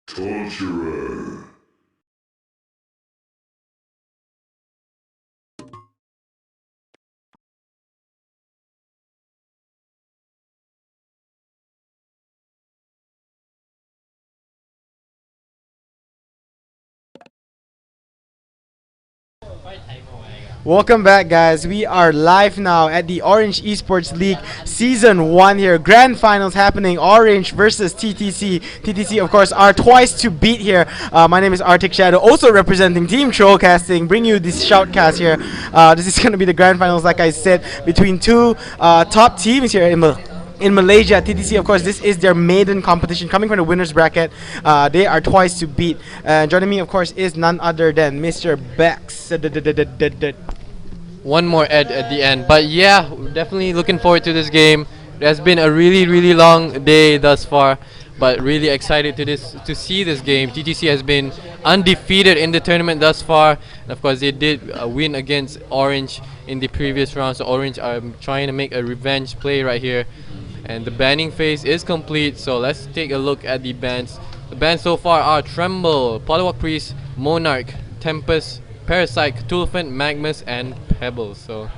Torturer. Welcome back, guys. We are live now at the Orange Esports League Season 1 here. Grand Finals happening. Orange versus TTC. TTC, of course, are twice to beat here. My name is Arctic Shadow, also representing Team TrollCasting. Bring you this shoutcast here. This is going to be the Grand Finals, like I said, between two top teams here in Malaysia. TTC, of course, this is their maiden competition coming from the winners bracket. They are twice to beat. Joining me, of course, is none other than Mr. Bex. One more Ed at the end. But yeah, definitely looking forward to this game. It has been a really long day thus far, but really excited to see this game. TTC has been undefeated in the tournament thus far, and of course they did win against Orange in the previous round. So Orange are trying to make a revenge play right here, and the banning phase is complete. So let's take a look at the bans. The bans so far are Tremble, Polywalk Priest, Monarch, Tempest, Parasite, Cthulhu, Magnus, and Pebbles. So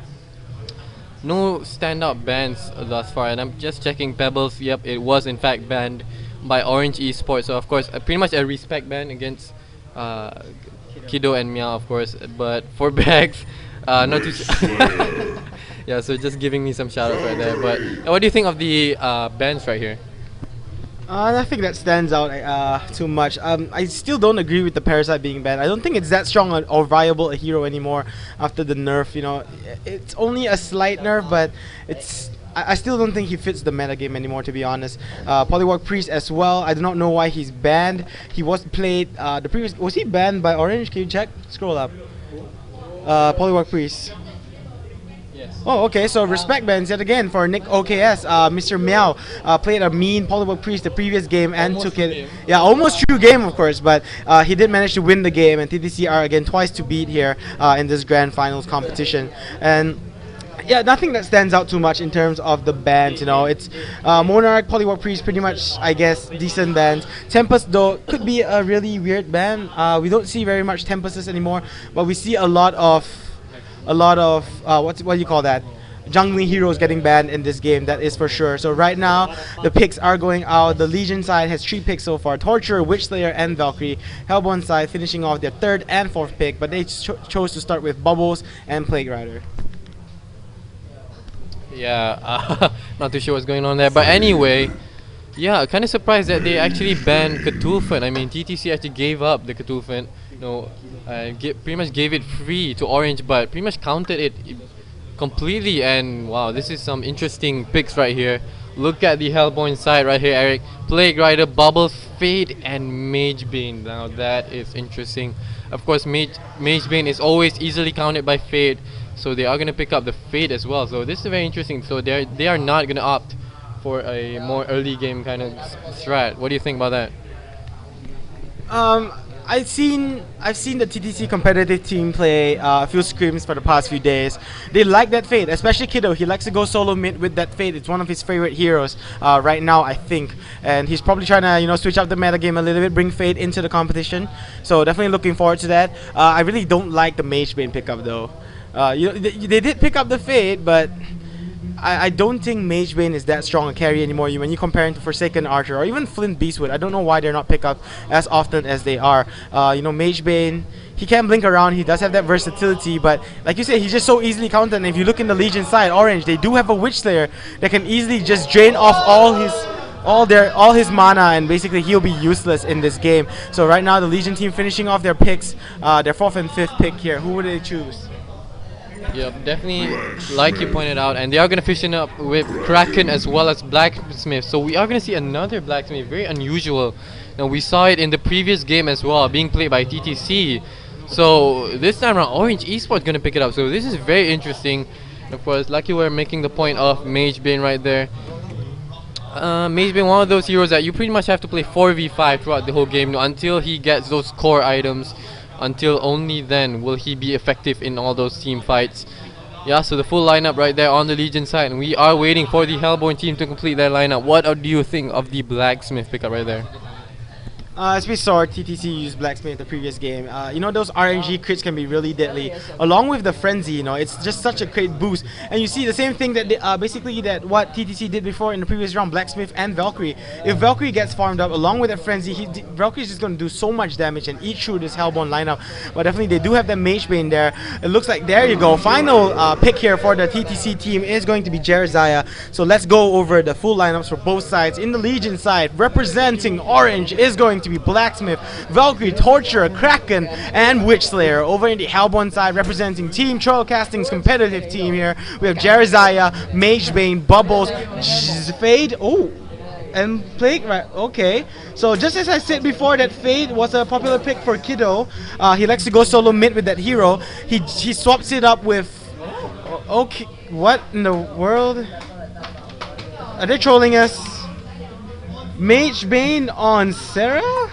no standout bans thus far, and I'm just checking Pebbles. Yep, it was in fact banned by Orange Esports. So of course, pretty much a respect ban against Kido and Meow, of course. But for Bags, not too. Yeah, so just giving me some shoutouts right there. But what do you think of the bans right here? Nothing that stands out too much. I still don't agree with the Parasite being banned. I don't think it's that strong or viable a hero anymore after the nerf. You know, it's only a slight nerf, but it's. I still don't think he fits the meta game anymore, to be honest. Polywalk Priest as well. I do not know why he's banned. He was played the previous. Was he banned by Orange? Can you check? Scroll up. Polywalk Priest. Oh, okay. So respect bans yet again for Nick OKS. Mr. Meow played a mean Polywalk Priest the previous game and Almost took it. game. Yeah, almost true game, of course, but he did manage to win the game. And TTC are again twice to beat here in this grand finals competition. And yeah, nothing that stands out too much in terms of the bans. You know, it's Monarch, Polywalk Priest, pretty much, I guess, decent bans. Tempest, though, could be a really weird ban. We don't see very much Tempests anymore, but we see a lot of what do you call that? Jungling heroes getting banned in this game, that is for sure. So right now, the picks are going out. The Legion side has 3 picks so far: Torturer, Witchslayer, and Valkyrie. Hellborn side finishing off their 3rd and 4th pick, but they chose to start with Bubbles and Plague Rider. Yeah, not too sure what's going on there. But anyway, yeah, kind of surprised that they actually banned Cthulhu. I mean, TTC actually gave up the Cthulhu. Pretty much gave it free to Orange, but pretty much counted it completely. And wow, this is some interesting picks right here. Look at the Hellborn side right here, Eric. Plague Rider, Bubbles, Fade, and Mage Bane. Now that is interesting. Of course, Mage Bane is always easily counted by Fade, so they are gonna pick up the Fade as well. So this is very interesting. So they are not gonna opt for a more early game kind of strat. What do you think about that? I've seen the TTC competitive team play a few scrims for the past few days. They like that Fade, especially Kido. He likes to go solo mid with that Fade. It's one of his favorite heroes right now, I think. And he's probably trying to switch up the meta game a little bit, bring Fade into the competition. So definitely looking forward to that. I really don't like the Mage Bane pickup though. They did pick up the Fade, but I don't think Mage Bane is that strong a carry anymore. When you compare him to Forsaken Archer or even Flint Beastwood, I don't know why they're not picked up as often as they are. Mage Bane, he can blink around. He does have that versatility, but like you said, he's just so easily counted. And if you look in the Legion side, Orange, they do have a Witchslayer that can easily just drain off all his mana, and basically he'll be useless in this game. So right now, the Legion team finishing off their picks, their 4th and 5th pick here. Who would they choose? Yep, definitely, like you pointed out, and they are going to fusion up with Kraken as well as Blacksmith. So we are going to see another Blacksmith, very unusual. Now we saw it in the previous game as well, being played by TTC. So this time around, Orange Esports going to pick it up. So this is very interesting. And of course, like you were making the point of Mage Bane right there. Mage Bane, one of those heroes that you pretty much have to play 4v5 throughout the whole game until he gets those core items. Until only then will he be effective in all those team fights. Yeah, so the full lineup right there on the Legion side, and we are waiting for the Hellborn team to complete their lineup. What do you think of the Blacksmith pickup right there? As we saw, TTC used Blacksmith in the previous game. You know, those RNG crits can be really deadly. Along with the Frenzy, you know, it's just such a great boost. And you see the same thing that basically that what TTC did before in the previous round, Blacksmith and Valkyrie. If Valkyrie gets farmed up along with that Frenzy, Valkyrie is just going to do so much damage and eat through this Hellborn lineup. But definitely they do have that Mage Bane there. It looks like, there you go, final pick here for the TTC team is going to be Jeremiah. So let's go over the full lineups for both sides. In the Legion side, representing Orange is going to be Blacksmith, Valkyrie, Torturer, Kraken, and Witch Slayer. Over in the Hellborn side, representing Team TrollCasting's competitive team here, we have Jeremiah, Mage Bane, Bubbles, Fade, and Plague, right? Okay. So just as I said before, that Fade was a popular pick for Kiddo. He likes to go solo mid with that hero. He swaps it up with. Okay, what in the world? Are they trolling us? Mage Bane on Sarah?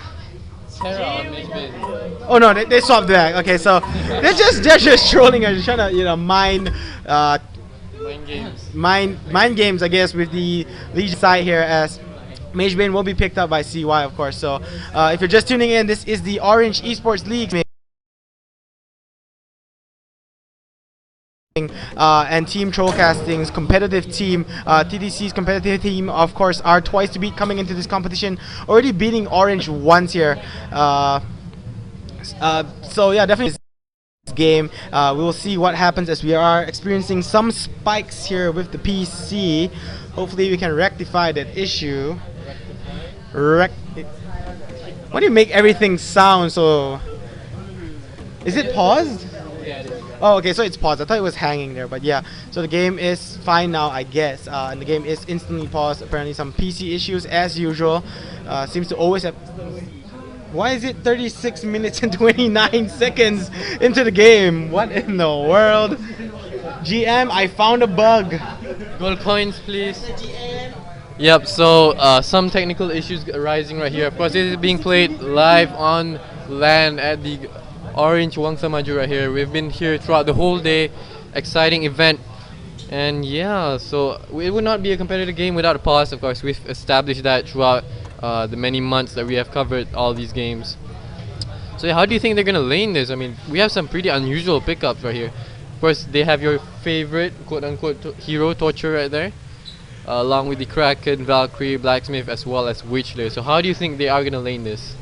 Sarah on Mage Bane. Oh no, they swapped back. Okay, so they're just trolling us, trying to mind games. Mind games, I guess, with the Legion side here, as Mage Bane will be picked up by CY, of course. So if you're just tuning in, this is the Orange Esports League. And Team TrollCasting's competitive team, TTC's competitive team, of course, are twice to beat coming into this competition, already beating Orange once here. So yeah, definitely this game. We will see what happens, as we are experiencing some spikes here with the PC. Hopefully we can rectify that issue. Why do you make everything sound so... Is it paused? Yeah, it is. Oh, okay, so it's paused. I thought it was hanging there, but yeah. So the game is fine now, I guess. And the game is instantly paused. Apparently some PC issues as usual. Seems to always have... Why is it 36 minutes and 29 seconds into the game? What in the world? GM, I found a bug. Gold coins, please. Yep, so some technical issues arising right here. Of course, this is being played live on LAN at the Orange Wangsa Maju right here. We've been here throughout the whole day. Exciting event. And yeah, so it would not be a competitive game without a pause. Of course, we've established that throughout the many months that we have covered all these games. So yeah, how do you think they're going to lane this? I mean, we have some pretty unusual pickups right here. Of course, they have your favorite quote-unquote hero, Torture, right there. Along with the Kraken, Valkyrie, Blacksmith, as well as Witch Slayer. So how do you think they are going to lane this?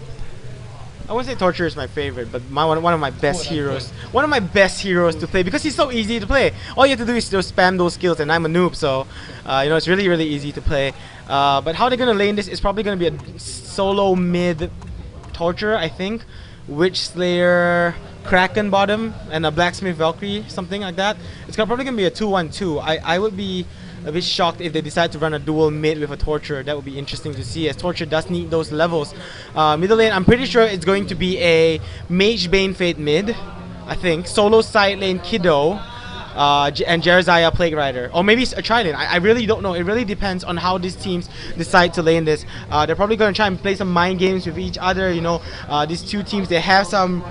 I wouldn't say Torture is my favorite, but one of my best heroes. One of my best heroes to play, because he's so easy to play. All you have to do is just spam those skills, and I'm a noob, so you know, it's really, really easy to play. But how they're gonna lane this is probably gonna be a solo mid Torture, I think. Witch Slayer, Kraken bottom, and a Blacksmith Valkyrie, something like that. It's probably gonna be a 2-1-2. I would be a bit shocked if they decide to run a dual mid with a Torture. That would be interesting to see, as Torture does need those levels. Middle lane, I'm pretty sure it's going to be a Mage Bane Fate mid, I think. Solo side lane Kiddo, and Jeremiah Plague Rider. Or maybe a tri-lane. I really don't know. It really depends on how these teams decide to lane this. They're probably going to try and play some mind games with each other. You know, these two teams, they have some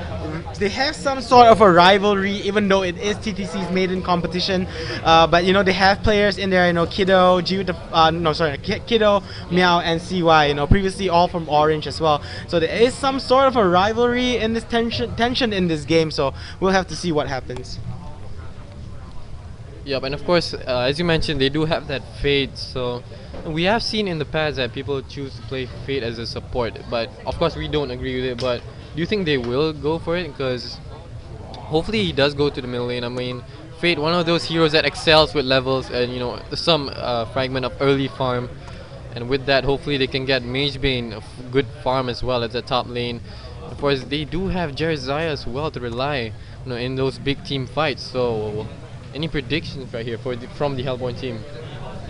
sort of a rivalry, even though it is TTC's maiden competition. But you know, they have players in there. You know, Kiddo, Kiddo, Meow, and CY. You know, previously all from Orange as well. So there is some sort of a rivalry in this tension in this game. So we'll have to see what happens. Yep, and of course, as you mentioned, they do have that Fate. So we have seen in the past that people choose to play Fate as a support, but of course we don't agree with it. But do you think they will go for it? Because hopefully he does go to the middle lane. I mean, Fate, one of those heroes that excels with levels and, you know, some fragment of early farm. And with that, hopefully they can get Mage Bane a good farm as well as the top lane. Of course, they do have Jeremiah as well to rely, you know, in those big team fights. So any predictions right here from the Hellborn team?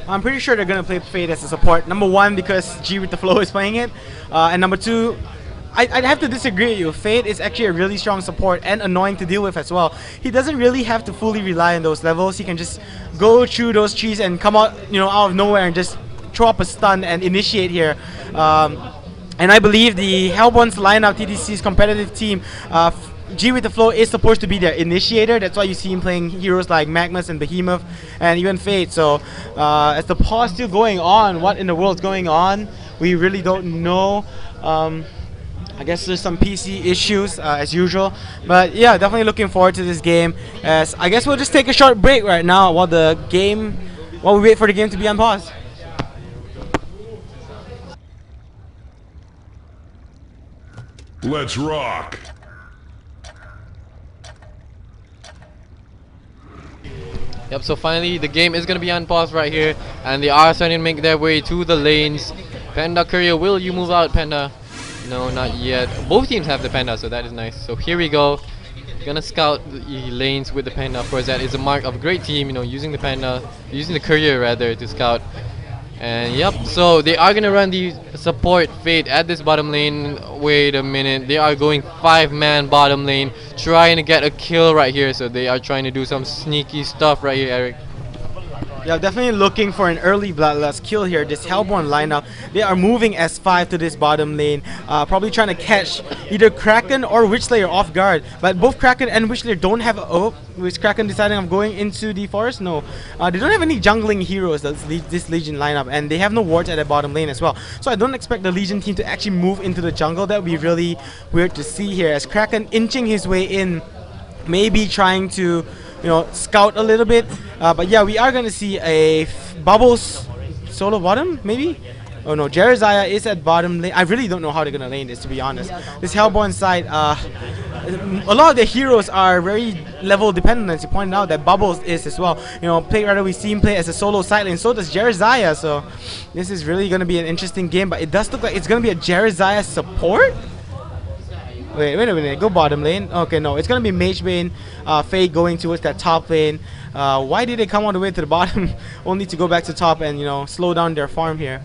I'm pretty sure they're gonna play Fate as a support. Number one, because G with the Flow is playing it, and number two, I'd have to disagree with you. Fate is actually a really strong support and annoying to deal with as well. He doesn't really have to fully rely on those levels. He can just go through those trees and come out, you know, out of nowhere and just throw up a stun and initiate here. And I believe the Hellborn's lineup, TTC's competitive team, G with the Flow is supposed to be their initiator. That's why you see him playing heroes like Magnus and Behemoth and even Fate. So as the pause still going on, what in the world's going on? We really don't know. I guess there's some PC issues as usual, but yeah, definitely looking forward to this game. As I guess we'll just take a short break right now while we wait for the game to be on pause. Let's rock. Yep, so finally the game is going to be on pause right here, and they are starting to make their way to the lanes. Panda Courier, will you move out, Panda? No, not yet. Both teams have the Panda, so that is nice. So here we go. Gonna scout the lanes with the Panda. Of course, that is a mark of a great team, using the Panda, using the Courier rather, to scout. And yep, so they are gonna run the support Fate at this bottom lane. Wait a minute, they are going 5-man bottom lane, trying to get a kill right here. So they are trying to do some sneaky stuff right here, Eric. Yeah, definitely looking for an early bloodlust kill here. This Hellborn lineup, they are moving S5 to this bottom lane, probably trying to catch either Kraken or Witchslayer off guard. But both Kraken and Witchslayer don't have. Oh, is Kraken deciding on going into the forest? No, they don't have any jungling heroes. This Legion lineup, and they have no wards at the bottom lane as well. So I don't expect the Legion team to actually move into the jungle. That would be really weird to see here, as Kraken inching his way in, maybe trying to scout a little bit. But yeah, we are going to see a Bubbles solo bottom, maybe? Oh no, Jeremiah is at bottom lane. I really don't know how they're going to lane this, to be honest. This Hellborn side, a lot of the heroes are very level dependent, as you pointed out, that Bubbles is as well. Play rather, we see him play as a solo side lane, so does Jeremiah. So this is really going to be an interesting game, but it does look like it's going to be a Jeremiah support? Wait a minute, go bottom lane. Okay, no, it's gonna be Magebane, Faye going towards that top lane. Why did they come all the way to the bottom only to go back to top and slow down their farm here?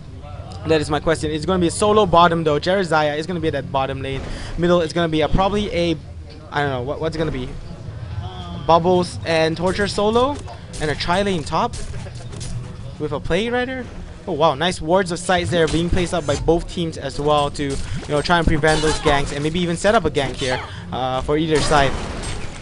That is my question. It's gonna be a solo bottom though. Jeremiah is gonna be at that bottom lane. Middle is gonna be probably a, I don't know, what's it gonna be? Bubbles and Torture solo, and a tri-lane top with a Plague Rider. Oh wow, nice wards of sights there being placed up by both teams as well to try and prevent those ganks, and maybe even set up a gank here for either side.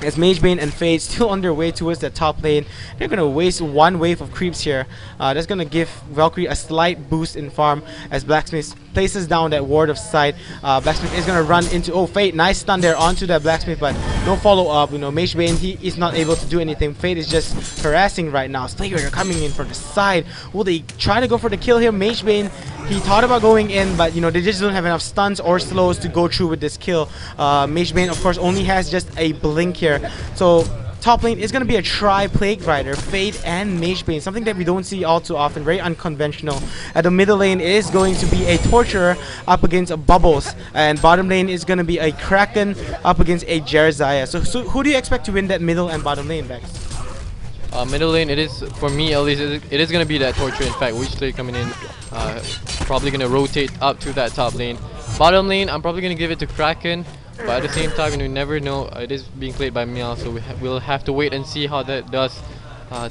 As Magebane and Fade still on their way towards the top lane, they're going to waste one wave of creeps here. That's going to give Valkyrie a slight boost in farm as Blacksmith places down that ward of sight. Blacksmith is going to run into, oh, Fade, nice stun there onto that Blacksmith, but no follow up. Magebane, he is not able to do anything. Fade is just harassing right now. Slayer are coming in from the side. Will they try to go for the kill here? Magebane, he thought about going in, but they just don't have enough stuns or slows to go through with this kill. Magebane, of course, only has just a blink here. So top lane is going to be a tri-Plague Rider, Fade and Magebane, something that we don't see all too often, very unconventional. At the middle lane is going to be a Torturer up against a Bubbles, and bottom lane is going to be a Kraken up against a Jeremiah. So who do you expect to win that middle and bottom lane, Bex? Middle lane, it is, for me at least, it is going to be that Torture. In fact, Witchslayer coming in, probably going to rotate up to that top lane. Bottom lane, I'm probably going to give it to Kraken. But at the same time, you never know. It is being played by Meow, so we'll have to wait and see how that does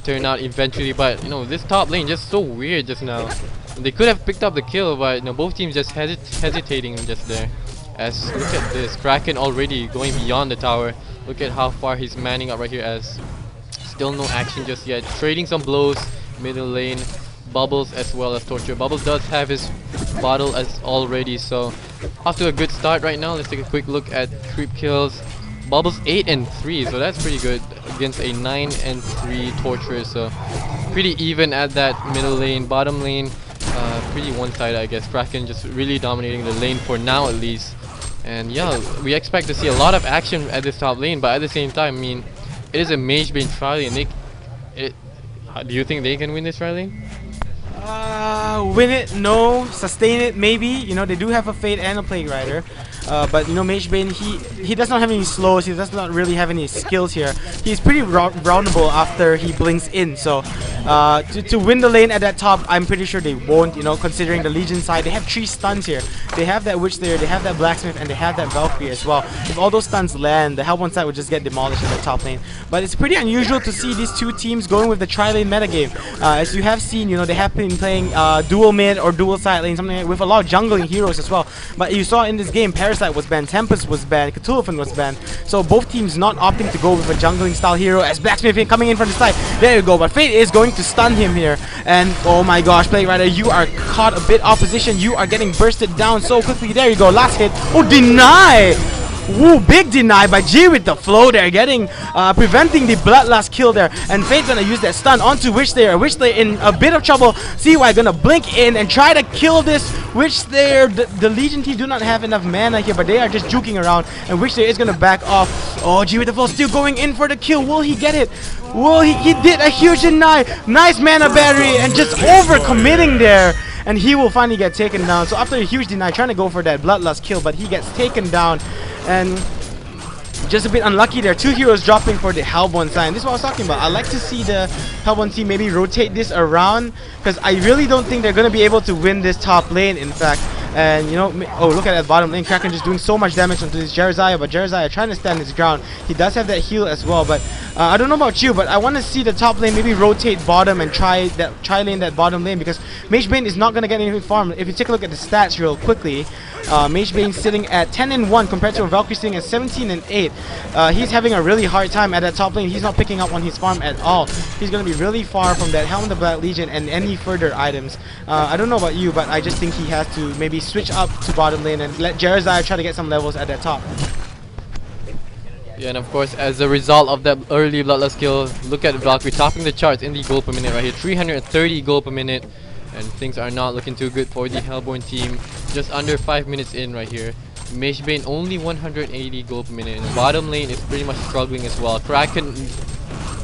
turn out eventually. But this top lane just so weird just now. They could have picked up the kill, but both teams just hesitating just there. As look at this, Kraken already going beyond the tower. Look at how far he's manning up right here. As still no action just yet. Trading some blows, middle lane. Bubbles as well as Torture. Bubbles does have his bottle as already, so off to a good start right now. Let's take a quick look at creep kills. Bubbles 8 and 3, so that's pretty good against a 9 and 3 Torture. So pretty even at that middle lane. Bottom lane, pretty one-sided, I guess. Kraken just really dominating the lane for now at least. And yeah, we expect to see a lot of action at this top lane, but at the same time, it is a Magebane tri lane. Do you think they can win this tri lane? Win it, no. Sustain it, maybe. They do have a Fade and a Plague Rider. But Magebane, he does not have any slows. He does not really have any skills here. He's pretty roundable after he blinks in. So to win the lane at that top, I'm pretty sure they won't. Considering the Legion side, they have 3 stuns here. They have that Witchslayer, they have that Blacksmith, and they have that Valkyrie as well. If all those stuns land, the Hellborn side would just get demolished in the top lane. But it's pretty unusual to see these two teams going with the tri-lane metagame. As you have seen, they have been playing dual mid or dual side lane, something with a lot of jungling heroes as well. But you saw in this game, Paris Parasite was banned, Tempest was banned, Cthulhu was banned. So both teams not opting to go with a jungling style hero as Blacksmith coming in from the side. There you go, but Fate is going to stun him here. And oh my gosh, Plague Rider, you are caught a bit off position. You are getting bursted down so quickly. There you go, last hit. Oh, deny! Woo, big deny by G with the flow there, getting preventing the bloodlust kill there. And Fate's gonna use that stun onto Witchslayer. Witchslayer in a bit of trouble. CY gonna blink in and try to kill this Witchslayer. The Legion team do not have enough mana here, but they are just juking around. And Witchslayer is gonna back off. Oh, G with the flow still going in for the kill. Will he get it? Will he did a huge deny. Nice mana battery and just over committing there. And he will finally get taken down. So after a huge deny, trying to go for that bloodlust kill, but he gets taken down. And just a bit unlucky there. Two heroes dropping for the Hellborn side. This is what I was talking about. I like to see the Hellborn team maybe rotate this around, because I really don't think they're going to be able to win this top lane, in fact. And you know, oh, look at that bottom lane. Kraken just doing so much damage onto this Jeremiah, but Jeremiah trying to stand his ground. He does have that heal as well, but I don't know about you, but I want to see the top lane maybe rotate bottom and try lane that bottom lane, because Mage Bane is not going to get any farm. If you take a look at the stats real quickly, Mage Bane sitting at 10-1 compared to a Valkyrie sitting at 17-8. He's having a really hard time at that top lane. He's not picking up on his farm at all. He's going to be really far from that Helm of the Black Legion and any further items. I don't know about you, but I just think he has to maybe switch up to bottom lane and let Jeremiah try to get some levels at that top. Yeah, and of course, as a result of that early bloodlust kill, look at Valkyrie topping the charts in the gold per minute right here. 330 gold per minute. And things are not looking too good for the Hellborn team. Just under 5 minutes in right here. Mage Bane only 180 gold per minute. And the bottom lane is pretty much struggling as well. Kraken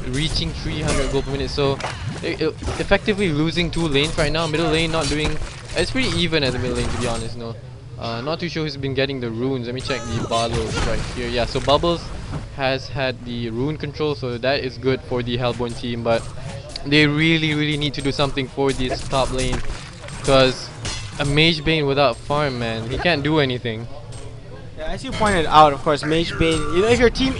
reaching 300 gold per minute. So effectively losing two lanes right now. Middle lane not doing... It's pretty even at the middle lane, to be honest. No, not too sure who's been getting the runes. Let me check the bottles right here. Yeah, so Bubbles has had the rune control, so that is good for the Hellborn team. But they really need to do something for this top lane, because a Mage Bane without farm, man, he can't do anything. Yeah, as you pointed out, of course, Mage Bane, you know, if your team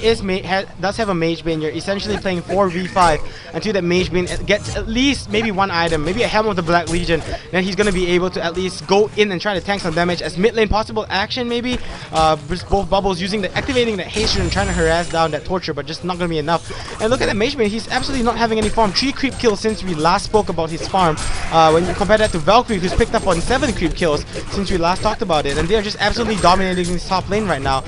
does have a Mage Bane, you're essentially playing 4v5 until that Mage Bane gets at least maybe one item, maybe a Helm of the Black Legion. Then he's going to be able to at least go in and try to tank some damage as mid lane possible action, maybe. Both Bubbles activating that haste and trying to harass down that Torture, but just not going to be enough. And look at that Mage Bane, he's absolutely not having any farm. 3 creep kills since we last spoke about his farm. When you compare that to Valkyrie, who's picked up on 7 creep kills since we last talked about it. And they are just absolutely dominating this top lane right now.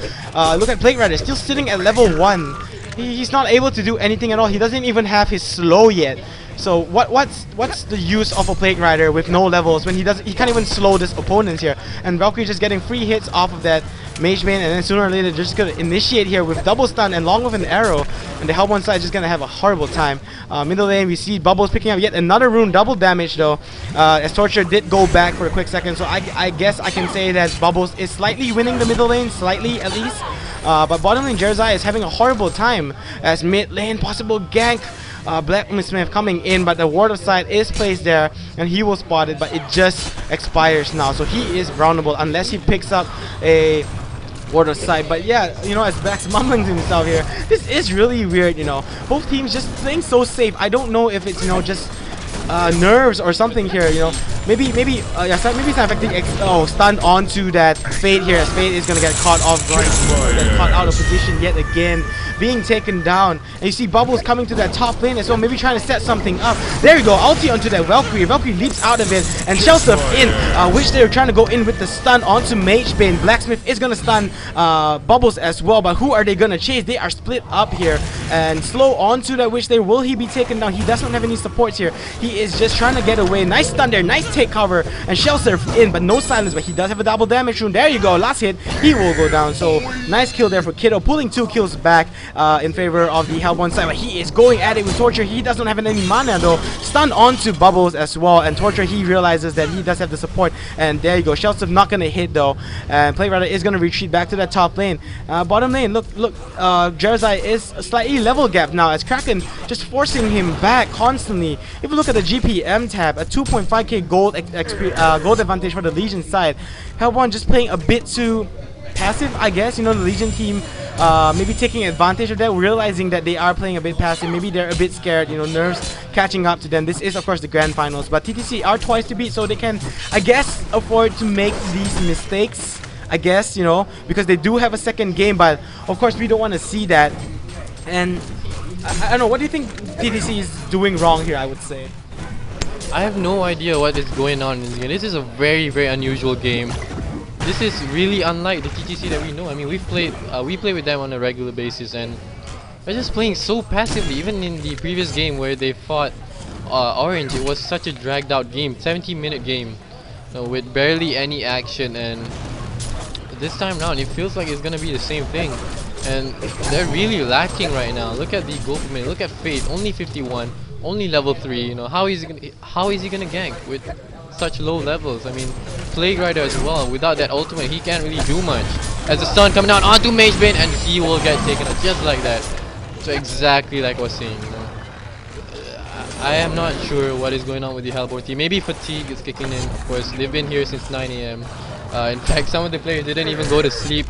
Look at Plague Rider, still sitting at level 1. He's not able to do anything at all. He doesn't even have his slow yet. So what's the use of a Plague Rider with no levels when he can't even slow his opponents here? And Valkyrie just getting free hits off of that Mage Bane, and then sooner or later they're just gonna initiate here with double stun and along with an arrow, and the Hellborn side is just gonna have a horrible time. Middle lane we see Bubbles picking up yet another rune, double damage though, as Torture did go back for a quick second. So I guess I can say that Bubbles is slightly winning the middle lane, slightly at least. But bottom lane Jeremiah is having a horrible time as mid lane possible gank. Blacksmith coming in, but the ward of sight is placed there and he will spot it, but it just expires now. So he is brownable unless he picks up a ward of sight. But yeah, you know, as Bax mumbling to himself here, this is really weird, you know. Both teams just playing so safe. I don't know if it's, you know, just nerves or something here, you know. Maybe it's not affecting stunned onto that Fate here, as Fate is gonna get caught off guard, get caught out of position yet again, being taken down. And you see Bubbles coming to that top lane as well, maybe trying to set something up. There you go, ulti onto that Valkyrie. Valkyrie leaps out of it and shells them in, which they're trying to go in with the stun onto Mage Bane. Blacksmith is gonna stun Bubbles as well, but who are they gonna chase? They are split up here and slow onto that Witch there. Will he be taken down? He does not have any supports here. He is just trying to get away. Nice stun there, nice take cover, and shell surf in, but no silence. But he does have a double damage rune. There you go, last hit, he will go down. So nice kill there for Kiddo, pulling 2 kills back in favor of the Hellborn side. But he is going at it with Torture. He doesn't have any mana though. Stun onto Bubbles as well, and Torture, he realizes that he does have the support, and there you go, shell surf not gonna hit though, and Plague Rider is gonna retreat back to that top lane. Bottom lane, look, Jeremiah is a slightly level gap now as Kraken just forcing him back constantly. If you look at the GPM tab, a 2.5k gold gold advantage for the Legion side. Hellborn just playing a bit too passive, I guess. You know, the Legion team maybe taking advantage of that, realizing that they are playing a bit passive. Maybe they're a bit scared, you know, nerves catching up to them. This is of course the grand finals, but TTC are twice to beat, so they can, I guess, afford to make these mistakes. I guess, you know, because they do have a second game, but of course we don't want to see that. And I don't know, what do you think TTC is doing wrong here, I would say? I have no idea what is going on in this game. This is a very, very unusual game. This is really unlike the TTC that we know. I mean, we play with them on a regular basis, and they're just playing so passively. Even in the previous game where they fought Orange, it was such a dragged out game, 17-minute game, with barely any action. And this time around, it feels like it's gonna be the same thing. And they're really lacking right now. Look at the goal per minute. Look at Fate, only 51, only level 3. You know, how is he gonna gank with such low levels? I mean, Plague Rider as well. Without that ultimate, he can't really do much. As the stun coming down onto Magebane, and he will get taken out just like that. So exactly like I was saying. You know, I am not sure what is going on with the Hellborn team. Maybe fatigue is kicking in. Of course, they've been here since 9 AM. In fact, some of the players didn't even go to sleep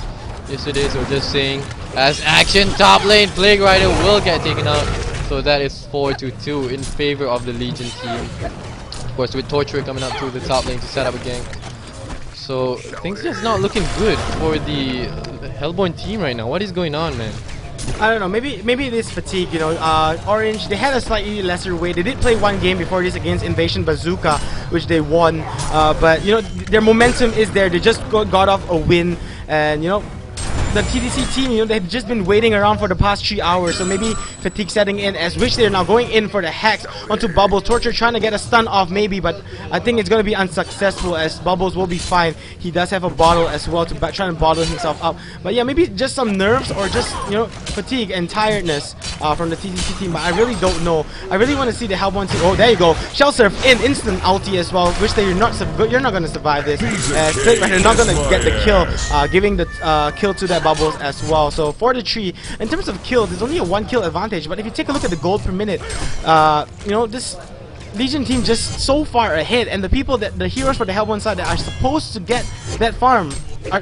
yesterday, so just saying, as action top lane, Plague Rider will get taken out. So that is 4-2 in favor of the Legion team. Of course, with Torture coming up to the top lane to set up a gank. So things just not looking good for the Hellborn team right now. What is going on, man? I don't know, maybe it is fatigue, you know. Orange, they had a slightly lesser weight. They did play one game before this against Invasion Bazooka, which they won. But, you know, their momentum is there. They just got off a win, and, you know, the TTC team, you know, they've just been waiting around for the past 3 hours, so maybe fatigue setting in, as which they're now going in for the hacks onto Bubbles. Torture trying to get a stun off maybe, but I think it's going to be unsuccessful, as Bubbles will be fine. He does have a bottle as well to try and bottle himself up. But yeah, maybe just some nerves or just, you know, fatigue and tiredness from the TTC team, but I really don't know. I really want to see the Hellborn team. Oh, there you go. Shell Surf in, instant ulti as well, which you're not going to survive this. They're not going to get the kill, giving the kill to that Bubbles as well. So for the tree, in terms of kills, there's only a 1 kill advantage, but if you take a look at the gold per minute, you know, this Legion team just so far ahead, and the heroes for the Hellborn side that are supposed to get that farm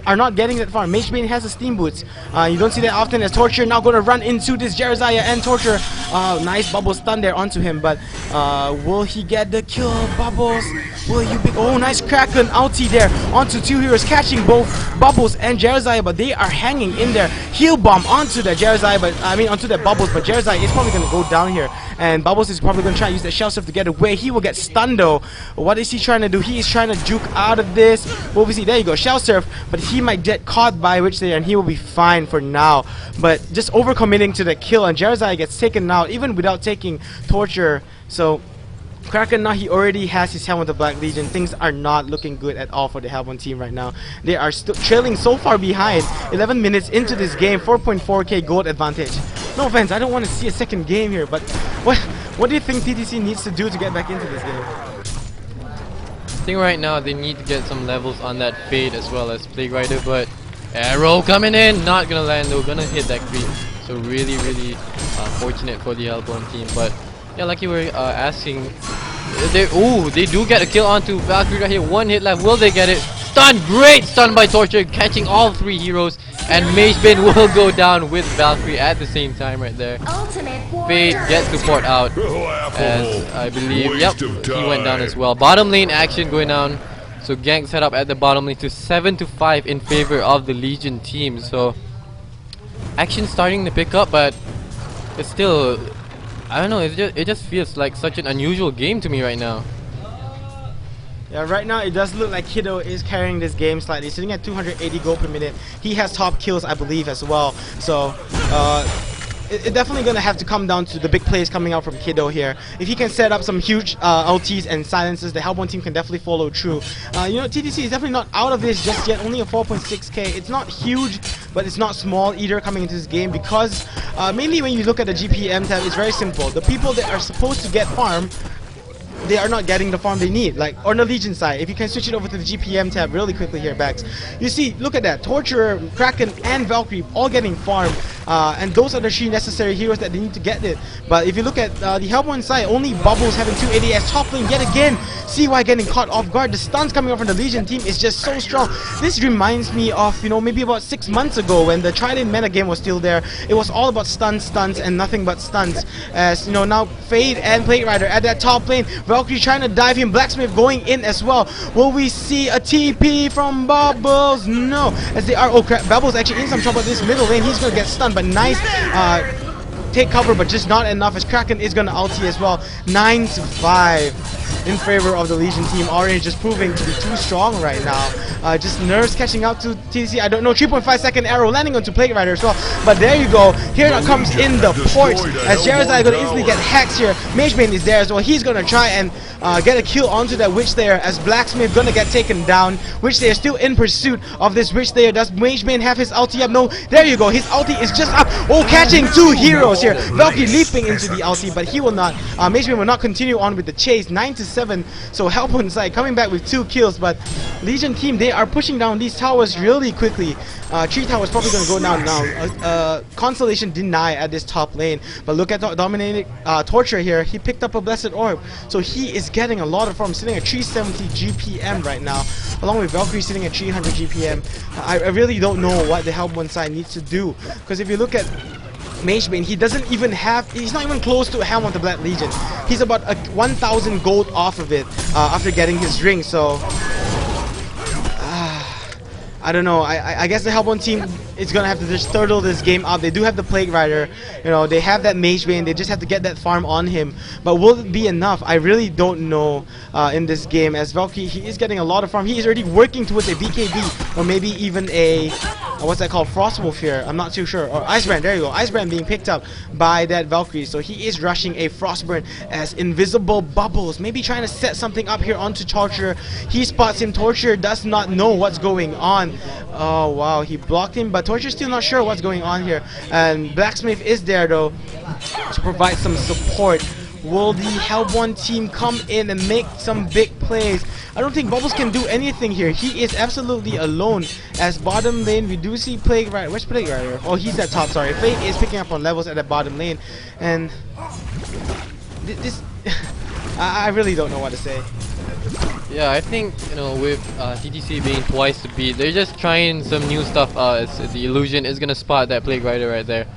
are not getting that farm. Magebane has the steam boots. You don't see that often, as Torture now going to run into this Jerizaya, and Torture, nice Bubble stun there onto him, but will he get the kill? Bubbles, will you be, oh, nice Kraken ulti there onto 2 heroes, catching both Bubbles and Jerizaya, but they are hanging in there. Heal bomb onto the Jerizaya, but I mean onto the Bubbles, but Jerizaya is probably going to go down here, and Bubbles is probably going to try to use the Shell Surf to get away. He will get stunned though. What is he trying to do? He is trying to juke out of this. What we see, there you go, Shell Surf, but he might get caught by Witch there, and he will be fine for now. But just overcommitting to the kill, and Jerizaya gets taken out even without taking Torture. So Kraken now, he already has his helmet of Black Legion. Things are not looking good at all for the Hellborn team right now. They are still trailing so far behind. 11 minutes into this game, 4.4k gold advantage. No offense, I don't want to see a second game here, but what do you think TTC needs to do to get back into this game? I think right now they need to get some levels on that Fade as well as Plague Rider, but arrow coming in, not gonna land though, gonna hit that creep. So really fortunate for the Hellborn team. But yeah, like you were asking, they do get a kill onto Valkyrie right here. 1 hit left, will they get it? Stun, great stun by Torture, catching all 3 heroes, and Magebane will go down with Valkyrie at the same time right there. Fade gets the port out, as I believe, yep, he went down as well. Bottom lane action going down, so gank set up at the bottom lane to 7-5 in favor of the Legion team. So action starting to pick up, but it's still, I don't know, it just feels like such an unusual game to me right now. Yeah, right now it does look like Kiddo is carrying this game slightly, sitting at 280 gold per minute. He has top kills, I believe, as well. So it's definitely going to have to come down to the big plays coming out from Kiddo here. If he can set up some huge ultis and silences, the Hellborn team can definitely follow through. You know, TTC is definitely not out of this just yet, only a 4.6k. It's not huge, but it's not small either coming into this game, because mainly when you look at the GPM tab, it's very simple. The people that are supposed to get farm, they are not getting the farm they need. Like on the Legion side, if you can switch it over to the GPM tab really quickly here, Bax, you see, look at that, Torturer, Kraken, and Valkyrie all getting farm. and those are the 3 necessary heroes that they need to get it. But if you look at the Hellborn side, only Bubbles having 2 ADS top lane yet again. CY getting caught off guard. The stuns coming up from the Legion team is just so strong. This reminds me of, you know, maybe about 6 months ago when the tri-lane meta game was still there. It was all about stuns, and nothing but stuns. As you know, now Fade and Plate Rider at that top lane. Valkyrie trying to dive him. Blacksmith going in as well. Will we see a TP from Bubbles? No, as they are. Oh crap! Bubbles actually in some trouble at this middle lane. He's gonna get stunned, but nice. Take cover, but just not enough as Kraken is gonna ulti as well. 9-5 in favor of the Legion team. Orange just proving to be too strong right now. Just nerves catching up to TTC. I don't know. 3.5 second arrow landing onto Plate Rider as well. But there you go. Here comes in the port as Jarazai gonna instantly get hacked here. Magebane is there as well. He's gonna try and get a kill onto that Witch Slayer as Blacksmith gonna get taken down. Witch Slayer still in pursuit of this Witch Slayer. Does Magebane have his ulti up? No. There you go. His ulti is just up. Oh, catching 2 heroes here. Valkyrie leaping into the ulti, but he will not. Magebane will not continue on with the chase. 9-7. So Hellborn side coming back with 2 kills, but Legion team, they are pushing down these towers really quickly. 3 towers probably gonna go down now. Constellation deny at this top lane, but look at the dominating Torture here. He picked up a Blessed Orb, so he is getting a lot of farm, sitting at 370 GPM right now, along with Valkyrie sitting at 300 GPM. I really don't know what the Hellborn side needs to do, because if you look at Magebane, he doesn't even have, he's not even close to a Helm of the Black Legion. He's about 1,000 gold off of it after getting his ring, so I don't know. I guess the Hellborn team is gonna have to just turtle this game up. They do have the Plague Rider, you know, they have that Magebane, they just have to get that farm on him. But will it be enough? I really don't know in this game, as Valkyrie, he is getting a lot of farm. He is already working towards a BKB, or maybe even a what's that called? Frostwolf here. I'm not too sure. Or Icebrand, there you go. Icebrand being picked up by that Valkyrie. So he is rushing a Frostburn as Invisible Bubbles. Maybe trying to set something up here onto Torture. He spots him. Torture does not know what's going on. Oh wow, he blocked him, but Torture's still not sure what's going on here. And Blacksmith is there though to provide some support. Will the Hellborn team come in and make some big plays? I don't think Bubbles can do anything here. He is absolutely alone. As bottom lane, we do see Plague Rider. Where's Plague Rider? Oh, he's at top, sorry. Fate is picking up on levels at the bottom lane. And this I really don't know what to say. Yeah, I think, you know, with TTC being twice to beat, they're just trying some new stuff out. The Illusion is gonna spot that Plague Rider right there.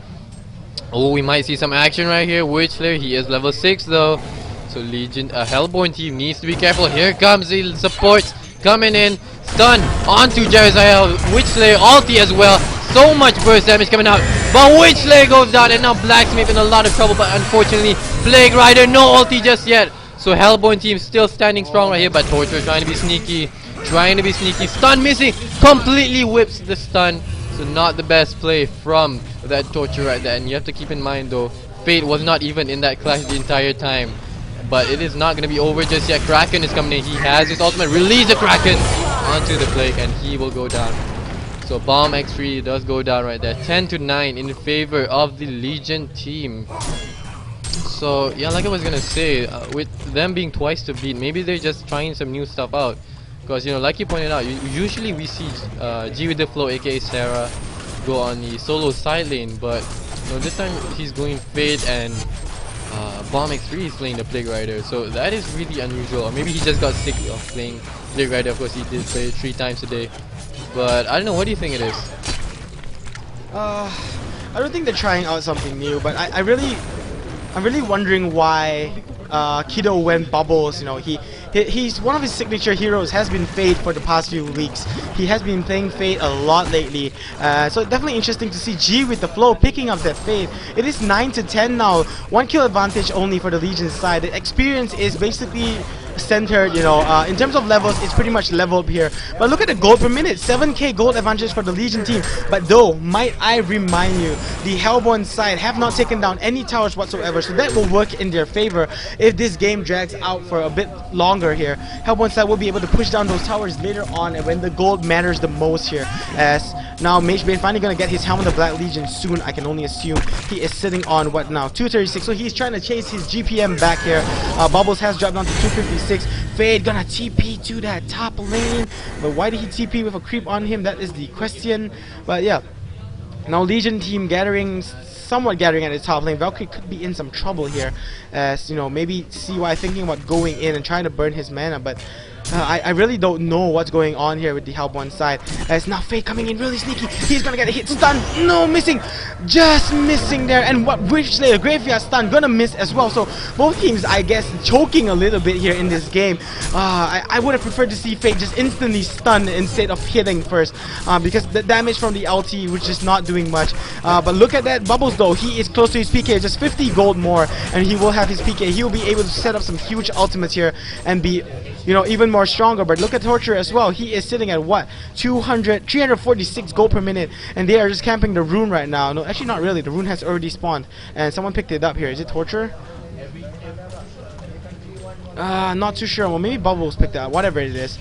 Oh, we might see some action right here. Witch Slayer, he is level 6 though. So Legion, Hellborn team needs to be careful. Here comes the supports coming in. Stun onto Jeraziel. Witch Slayer ulti as well. So much burst damage coming out. But Witch Slayer goes down, and now Blacksmith in a lot of trouble. But unfortunately, Plague Rider, no ulti just yet. So Hellborn team still standing strong right here. But Torture trying to be sneaky. Stun missing. Completely whips the stun. So not the best play from that Torture right there. And you have to keep in mind though, Fate was not even in that clash the entire time. But it is not going to be over just yet. Kraken is coming in. He has his ultimate. Release the Kraken onto the Plague, and he will go down. So Bomb X3 does go down right there. 10-9 in favor of the Legion team. So yeah, like I was gonna say, with them being twice to beat, maybe they're just trying some new stuff out. Because, you know, like you pointed out, usually we see G with the Flow, aka Sarah, go on the solo side lane, but you know, this time he's going Fade, and Bomb X3 is playing the Plague Rider, so that is really unusual. Or maybe he just got sick of playing Plague Rider. Of course, he did play it 3 times a day, but I don't know. What do you think it is? I don't think they're trying out something new, but I'm really wondering why Kido went Bubbles. You know, he's one of his signature heroes has been Fade for the past few weeks. He has been playing Fade a lot lately, so definitely interesting to see G with the Flow picking up that Fade. It is 9-10 now, 1 kill advantage only for the Legion side. The experience is basically centered, you know, in terms of levels, it's pretty much leveled here. But look at the gold per minute, 7k gold advantage for the Legion team. But though, might I remind you, the Hellborn side have not taken down any towers whatsoever, so that will work in their favor if this game drags out for a bit longer here. Hellborn side will be able to push down those towers later on, and when the gold matters the most here, as now Magebane finally gonna get his Helm of the Black Legion soon. I can only assume he is sitting on what now, 236, so he's trying to chase his GPM back here. Bubbles has dropped down to 256. Fade gonna TP to that top lane, but why did he TP with a creep on him? That is the question. But yeah, Now Legion team somewhat gathering at the top lane. Valkyrie could be in some trouble here, as you know, maybe CY thinking about going in and trying to burn his mana, but I really don't know what's going on here with the Hellborn side. As now Fate coming in really sneaky. He's gonna get a hit stun. No, missing. Just missing there. And what Witchslayer Graveyard stun gonna miss as well. So both teams, I guess, choking a little bit here in this game. I would have preferred to see Fate just instantly stun instead of hitting first, because the damage from the LT was just not doing much. But look at that Bubbles though. He is close to his PK, just 50 gold more, and he will have his PK. He will be able to set up some huge ultimates here and be, you know, even more stronger. But look at Torture as well. He is sitting at what, 346 gold per minute, and they are just camping the rune right now. No, actually not really. The rune has already spawned, and someone picked it up here. Is it Torture? Not too sure. Well, maybe Bubbles picked it up. Whatever it is.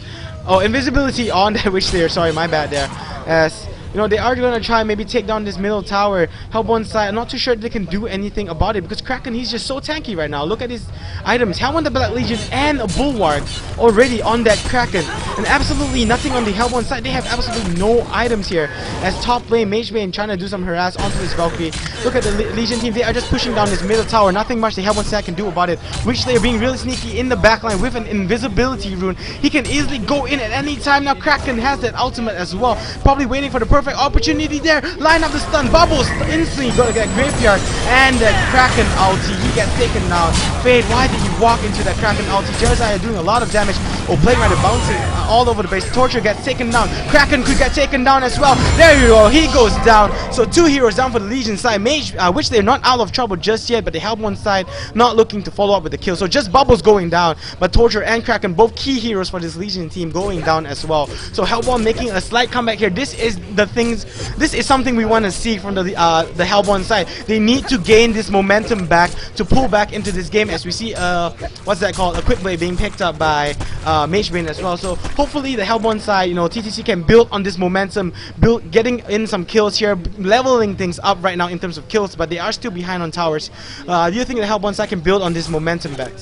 Oh, invisibility on that Witchslayer. Sorry, my bad there. As you know, they are going to try and maybe take down this middle tower. Hellborn side, I'm not too sure if they can do anything about it, because Kraken, he's just so tanky right now. Look at his items. Hellborn the Black Legion and a Bulwark already on that Kraken. And absolutely nothing on the Hellborn side. They have absolutely no items here. As top lane, Mage Bane trying to do some harass onto this Valkyrie. Look at the Legion team. They are just pushing down this middle tower. Nothing much the Hellborn side can do about it. Witchslayer being really sneaky in the backline with an invisibility rune. He can easily go in at any time. Now Kraken has that ultimate as well. Probably waiting for the perfect opportunity there. Line up the stun. Bubbles instantly gonna get Graveyard, and that Kraken ulti. He gets taken down. Fade, why did he walk into that Kraken ulti? Jeremiah doing a lot of damage. Oh, Plague Rider bouncing all over the base. Torture gets taken down. Kraken could get taken down as well. There you go. He goes down. So 2 heroes down for the Legion side. Mage, which they're not out of trouble just yet, but they have one side not looking to follow up with the kill. So just Bubbles going down, but Torture and Kraken, both key heroes for this Legion team, going down as well. So Hellborn making a slight comeback here. This is something we want to see from the Hellborn side. They need to gain this momentum back to pull back into this game, as we see what's that called, a Quick Blade being picked up by Mage Bane as well. So hopefully the Hellborn side, you know, TTC can build on this momentum, getting in some kills here, leveling things up right now in terms of kills, but they are still behind on towers. Do you think the Hellborn side can build on this momentum back?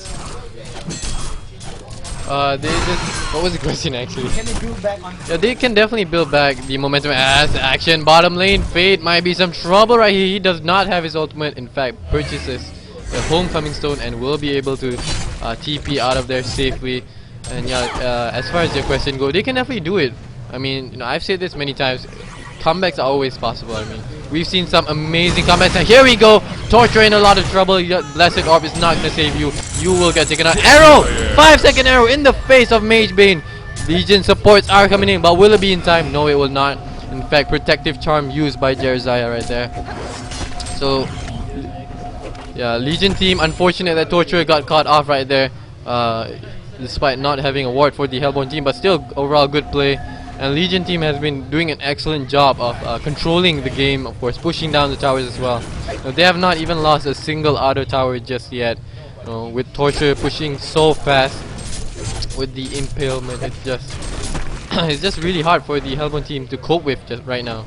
What was the question actually? Can they build back on? Yeah, they can definitely build back the momentum as action. Bottom lane, Fate might be some trouble right here. He does not have his ultimate. In fact, purchases the Homecoming Stone and will be able to TP out of there safely. And yeah, as far as your question goes, they can definitely do it. I mean, you know, I've said this many times. Comebacks are always possible. I mean, we've seen some amazing comebacks, and here we go. Torture in a lot of trouble. Blessed Orb is not gonna save you. You will get taken out. Arrow! 5-second arrow in the face of Mage Bane. Legion supports are coming in, but will it be in time? No, it will not. In fact, protective charm used by Jeremiah right there. So yeah, Legion team, unfortunate that Torture got caught off right there, despite not having a ward for the Hellborn team, but still overall good play. And Legion team has been doing an excellent job of controlling the game, of course, pushing down the towers as well. Now, they have not even lost a single outer tower just yet. With Torture pushing so fast with the impalement, it's just really hard for the Hellborn team to cope with just right now.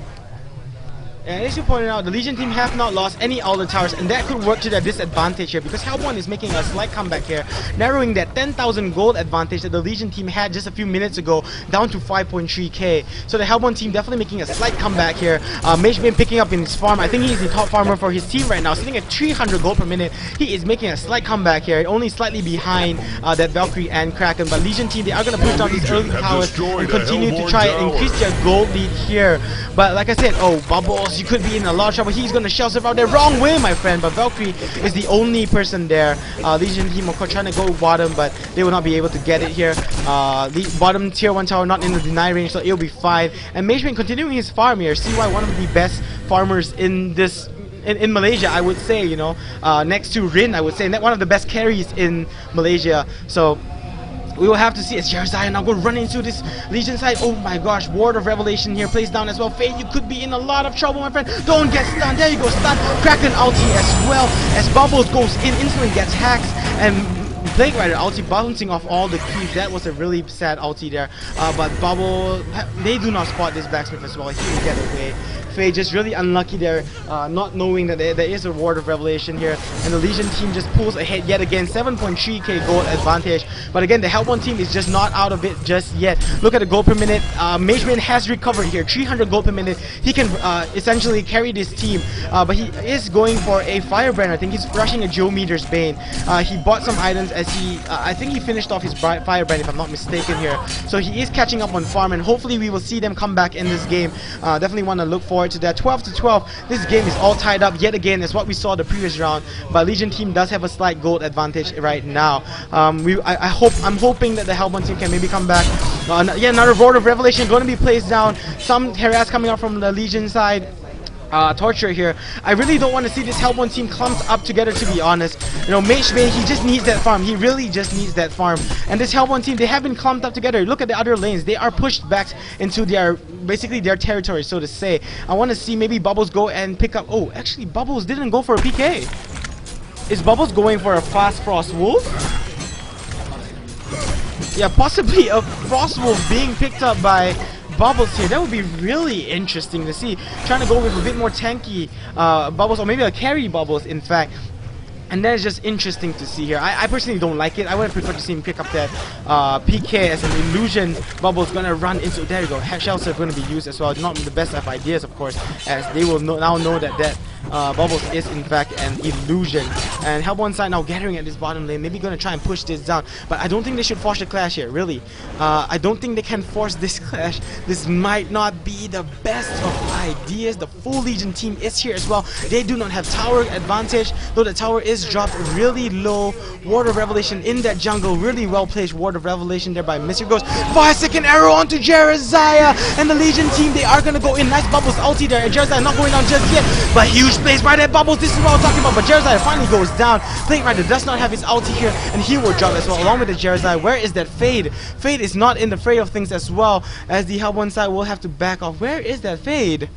And as you pointed out, the Legion team have not lost any Alder Towers, and that could work to their disadvantage here, because Hellborn is making a slight comeback here, narrowing that 10,000 gold advantage that the Legion team had just a few minutes ago down to 5.3k. So the Hellborn team definitely making a slight comeback here. Mage Bane picking up in his farm. I think he's the top farmer for his team right now, sitting at 300 gold per minute. He is making a slight comeback here, only slightly behind that Valkyrie and Kraken. But Legion team, they are going to push down these early towers and continue to try and increase their gold lead here. But like I said, oh, Bubbles, you could be in a lot of trouble. He's gonna shell surf out there. Wrong way, my friend. But Valkyrie is the only person there. Legion team, of course, trying to go bottom, but they will not be able to get it here. The bottom tier 1 tower not in the deny range, so it'll be fine. And Mage Bane continuing his farm here. CY, one of the best farmers in this in Malaysia, I would say, you know, next to Rin, I would say, one of the best carries in Malaysia. So we will have to see as Jeremiah now go run into this Legion side. Oh my gosh, Ward of Revelation here plays down as well. Fade, you could be in a lot of trouble, my friend. Don't get stunned. There you go, stun. Kraken ulti as well as Bubbles goes in, instantly gets hacks, and Blade Rider ulti bouncing off all the creeps. That was a really sad ulti there. But Bubble, they do not spot this blacksmith as well. He will get away. Faye just really unlucky there, not knowing that there is a Ward of Revelation here, and the Legion team just pulls ahead yet again. 7.3k gold advantage, but again the Hellborn team is just not out of it just yet. Look at the gold per minute. Mageman has recovered here, 300 gold per minute. He can essentially carry this team, but he is going for a Firebrand. I think he's rushing a Geometer's Bane. He bought some items as he, I think he finished off his Firebrand if I'm not mistaken here. So he is catching up on farm, and hopefully we will see them come back in this game. Definitely want to look forward to that. 12 to 12. This game is all tied up yet again as what we saw the previous round, but Legion team does have a slight gold advantage right now. I'm hoping that the Hellborn team can maybe come back. Yeah, another Ward of Revelation going to be placed down. Some harass coming out from the Legion side. Torture here. I really don't want to see this Hellborn team clumped up together, to be honest. You know, Mage Bane, he just needs that farm. He really just needs that farm. And this Hellborn team, they have been clumped up together. Look at the other lanes. They are pushed back into their, basically their territory, so to say. I want to see maybe Bubbles go and pick up. Oh, actually Bubbles didn't go for a PK. Is Bubbles going for a fast Frost Wolf? Yeah, possibly a Frost Wolf being picked up by Bubbles here. That would be really interesting to see. Trying to go with a bit more tanky Bubbles, or maybe a carry Bubbles in fact. And that is just interesting to see here. I personally don't like it. I would have preferred to see him pick up that PK as an illusion. Bubble's gonna run into, there you go, Shell Surf going to be used as well. Not the best of ideas, of course, as they will now know that Bubbles is in fact an illusion. And Hellborn side now gathering at this bottom lane, maybe gonna try and push this down, but I don't think they should force the clash here, really. I don't think they can force this clash. This might not be the best of ideas. The full Legion team is here as well. They do not have tower advantage, though the tower is dropped really low. Ward of Revelation in that jungle, really well placed Ward of Revelation there by Mr. Ghost. 5-second arrow onto Jeremiah, and the Legion team, they are gonna go in. Nice Bubbles ulti there, and Jeremiah not going down just yet, but huge place by that Bubbles. This is what I'm talking about, but Jeremiah finally goes down. Blade Rider does not have his ulti here, and he will drop as well along with the Jeremiah. Where is that Fade? Fade is not in the fray of things as well, as the Hellborn side will have to back off. Where is that Fade?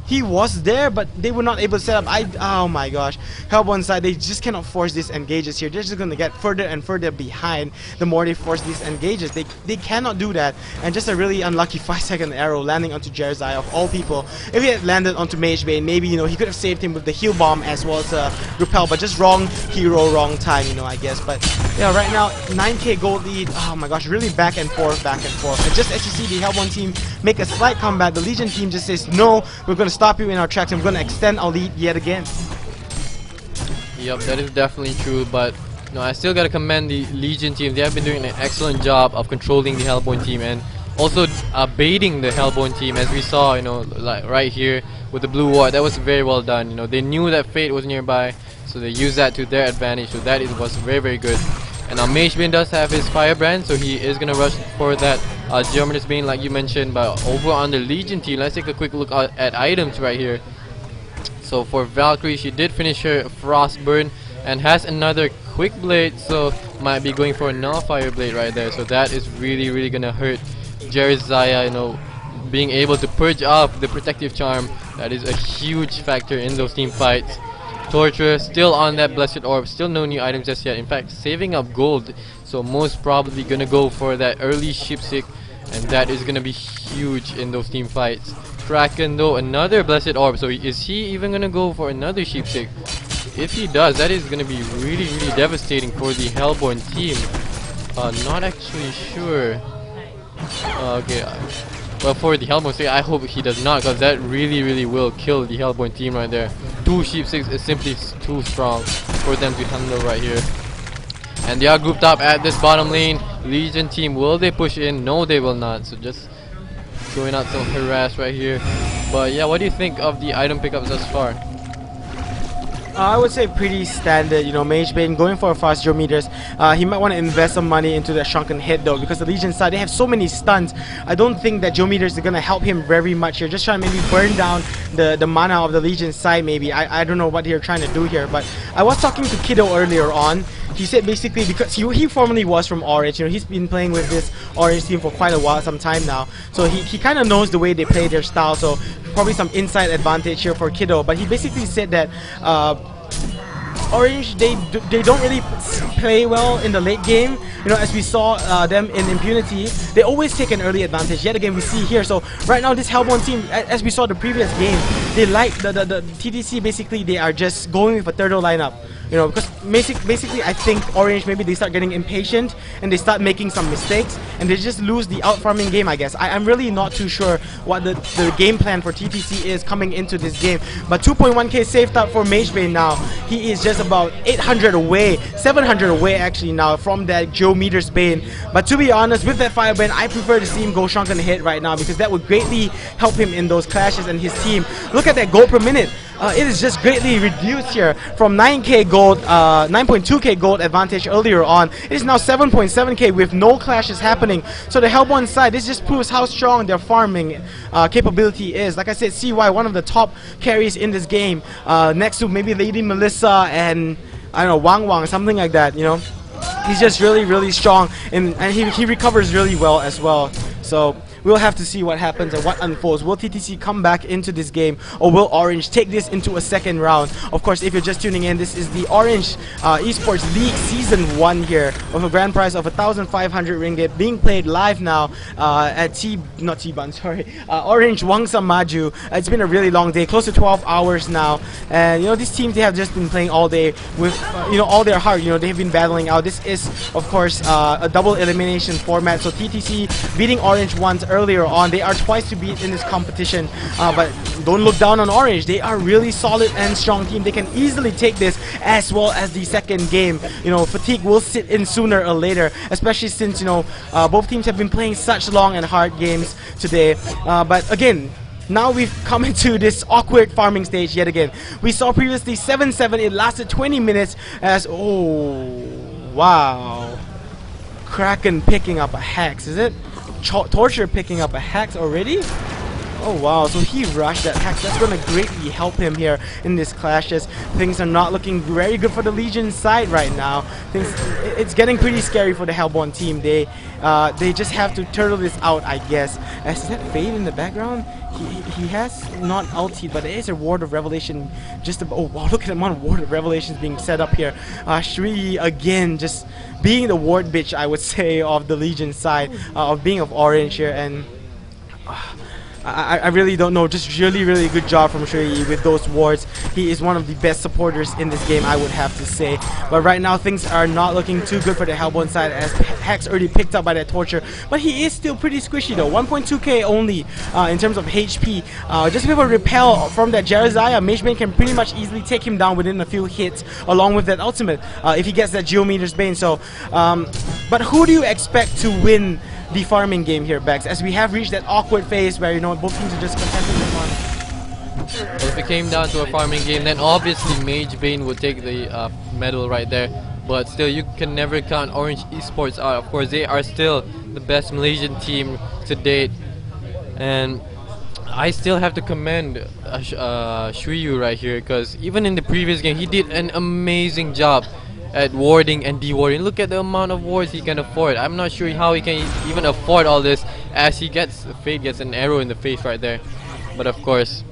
He was there, but they were not able to set up. Oh my gosh. Hellborn side, they just cannot force these engages here. They're just going to get further and further behind the more they force these engages. They cannot do that. And just a really unlucky 5-second arrow landing onto Jeremiah of all people. If he had landed onto Mage Bane, maybe, you know, he could have saved him with the heal bomb as well as repel, but just wrong hero, wrong time, you know, I guess. But yeah, right now 9k gold lead. Oh my gosh, really back and forth. And just as you see the Hellborn team make a slight comeback, the Legion team just says, no, we're going to stop you in our tracks. I'm going to extend our lead yet again. Yep, that is definitely true, but no, I still gotta commend the Legion team. They have been doing an excellent job of controlling the Hellborn team and also baiting the Hellborn team, as we saw, you know, like right here with the blue ward. That was very well done. You know, they knew that Fate was nearby, so they used that to their advantage. So that was very, very good. And now Mage Bane does have his Firebrand, so he is gonna rush for that Geometer's Bane, like you mentioned. But over on the Legion team, let's take a quick look at items right here. So for Valkyrie, she did finish her Frostburn and has another Quick Blade, so might be going for a Nullifier Blade right there. So that is really, really gonna hurt Jeremiah, you know, being able to purge off the Protective Charm. That is a huge factor in those team fights. Torture still on that Blessed Orb, still no new items just yet. In fact, saving up gold, so most probably gonna go for that early Sheepsick, and that is gonna be huge in those team fights. Kraken though, another Blessed Orb, so is he even gonna go for another Sheepsick? If he does, that is gonna be really, really devastating for the Hellborn team. Not actually sure. Okay. Well, for the Hellborn team, I hope he does not, because that really, really will kill the Hellborn team right there. 2 Sheepsicks is simply too strong for them to handle right here. And they are grouped up at this bottom lane. Legion team, will they push in? No, they will not. So just throwing out some harass right here. But yeah, what do you think of the item pickups thus far? I would say pretty standard, you know. Mage Bane going for a fast Geometers. He might want to invest some money into the Shrunken Head though, because the Legion side, they have so many stuns. I don't think that Geometers are going to help him very much here. Just trying to maybe burn down the mana of the Legion side maybe. I don't know what they're trying to do here, but I was talking to Kiddo earlier on. He said basically, because he formerly was from Orange, you know, he's been playing with this Orange team for quite a while, some time now. So he kind of knows the way they play their style, so probably some inside advantage here for Kiddo. But he basically said that Orange, they don't really play well in the late game. You know, as we saw them in Impunity, they always take an early advantage. Yet again, we see here. So right now, this Hellborn team, as we saw the previous game, they like the TTC. Basically, they are just going with a turtle lineup. You know, because basically, I think Orange, maybe they start getting impatient and they start making some mistakes and they just lose the out farming game, I guess. I'm really not too sure what the game plan for TTC is coming into this game. But 2.1k saved up for Magebane now. He is just about 800 away, 700 away actually now from that Geometer's Bane. But to be honest, with that Firebane, I prefer to see him go Shrunken hit right now because that would greatly help him in those clashes and his team. Look at that gold per minute. It is just greatly reduced here from 9k gold, 9.2k gold advantage earlier on. It is now 7.7k with no clashes happening. So the Hellborn side, this just proves how strong their farming capability is. Like I said, CY, one of the top carries in this game, next to maybe Lady Melissa and I don't know, Wang Wang, something like that. You know, he's just really strong, and he recovers really well as well. So we'll have to see what happens and what unfolds. Will TTC come back into this game, or will Orange take this into a second round? Of course, if you're just tuning in, this is the Orange Esports League Season 1 here, with a grand prize of 1,500 ringgit being played live now at Orange Wangsa Maju. It's been a really long day, close to 12 hours now, and you know, these teams, they have just been playing all day with you know, all their heart. You know, they have been battling out. This is of course a double elimination format, so TTC beating Orange once earlier on. They are twice to beat in this competition, but don't look down on Orange. They are really solid and strong team. They can easily take this as well as the second game. You know, fatigue will sit in sooner or later, especially since, you know, both teams have been playing such long and hard games today. But again, now we've come into this awkward farming stage yet again. We saw previously 7-7. It lasted 20 minutes as, oh wow, Kraken picking up a Hex. Is it Torture picking up a Hex already? Oh wow, so he rushed that Hex. That's going to greatly help him here in this clashes. Things are not looking very good for the Legion side right now. It's getting pretty scary for the Hellborn team. They just have to turtle this out, I guess. Is that Fade in the background? He has not ultied, but there is a Ward of Revelation just about. Oh wow, look at the amount of Ward of Revelations being set up here. Shree again just being the ward bitch, I would say, of the Legion side, of being of Orange here, and I really don't know. Just really good job from Shui with those wards. He is one of the best supporters in this game, I would have to say. But right now things are not looking too good for the Hellborn side, as Hex already picked up by that Torture. But he is still pretty squishy though. 1.2k only in terms of HP. Just with a repel from that Jereziah, Magebane can pretty much easily take him down within a few hits, along with that ultimate if he gets that Geometer's Bane. So, but who do you expect to win the farming game here, Bex, as we have reached that awkward phase where, you know, both teams are just contesting the farm? Well, if it came down to a farming game, then obviously Magebane would take the medal right there. But still, you can never count Orange Esports out. Of course, they are still the best Malaysian team to date, and I still have to commend Shuyu right here, because even in the previous game, he did an amazing job at warding and dewarding. Look at the amount of wards he can afford. I'm not sure how he can even afford all this, as he gets Fade gets an arrow in the face right there. But of course,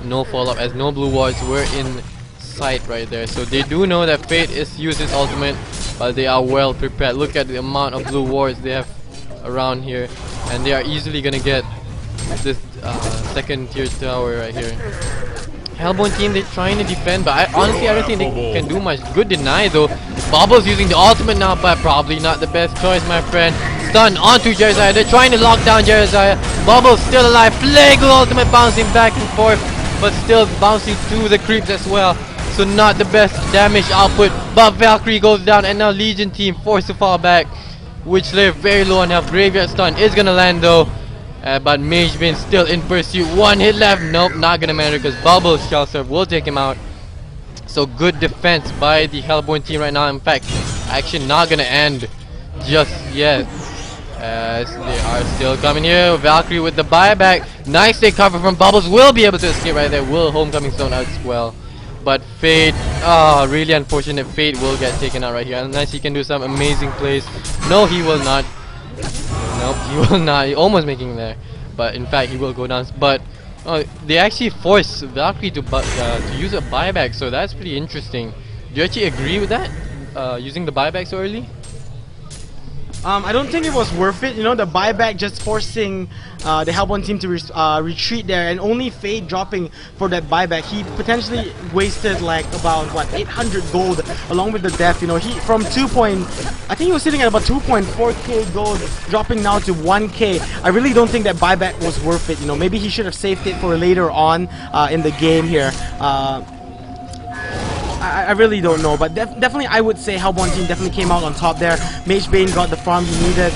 no follow-up, as no blue wards were in sight right there. So they do know that Fade is used his ultimate, but they are well prepared. Look at the amount of blue wards they have around here, and they are easily gonna get this second tier tower right here. Hellborn team, they're trying to defend, but honestly I don't think they can do much. Good deny though. Bubbles using the ultimate now, but probably not the best choice, my friend. Stun onto Jereziah. They're trying to lock down Jereziah. Bubbles still alive. Flagel ultimate bouncing back and forth, but still bouncing through the creeps as well. So not the best damage output, but Valkyrie goes down, and now Legion team forced to fall back. Witchslayer very low on health. Graveyard stun is gonna land though. But Magebane still in pursuit. One hit left. Nope, not gonna matter, because Bubbles Shell Serve will take him out. So good defense by the Hellborn team right now. In fact, actually not gonna end just yet, as they are still coming here. Valkyrie with the buyback. Nice take cover from Bubbles. Will be able to escape right there. Will Homecoming Stone as well. But Fade, really unfortunate. Fade will get taken out right here, unless he can do some amazing plays. No, he will not. Nope, he will not. He almost making there, but in fact he will go down. But they actually force Valkyrie to use a buyback, so that's pretty interesting. Do you actually agree with that? Using the buyback so early? I don't think it was worth it. You know, the buyback just forcing the Hellborn team to retreat there, and only Fade dropping for that buyback. He potentially wasted like about what 800 gold along with the death. You know, he from I think he was sitting at about 2.4k gold, dropping now to 1k. I really don't think that buyback was worth it. You know, maybe he should have saved it for later on in the game here. I really don't know, but definitely I would say Hellborn team definitely came out on top there. Mage Bane got the farm he needed.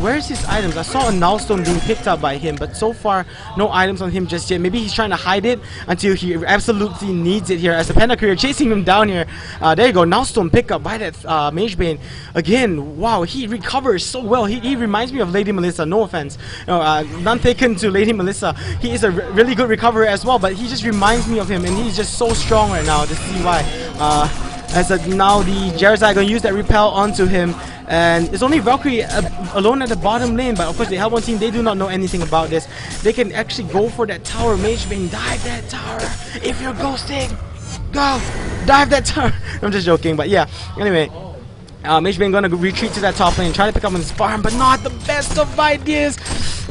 Where's his items? I saw a Nullstone being picked up by him, but so far no items on him just yet. Maybe he's trying to hide it until he absolutely needs it here, as the Panda Courier chasing him down here. There you go, Nullstone pick up by that Mage Bane. Again, wow, he recovers so well. He reminds me of Lady Melissa, no offense. None taken to Lady Melissa. He is a really good recoverer as well, but he just reminds me of him, and he's just so strong right now. This is why. Now the Jerzai gonna use that repel onto him, and it's only Valkyrie alone at the bottom lane, but of course the Hellborn team, they do not know anything about this. They can actually go for that tower. Mage Bane, dive that tower. If you're ghosting, go dive that tower. I'm just joking, but yeah, anyway. Mage Bane gonna retreat to that top lane, try to pick up on his farm, but not the best of ideas.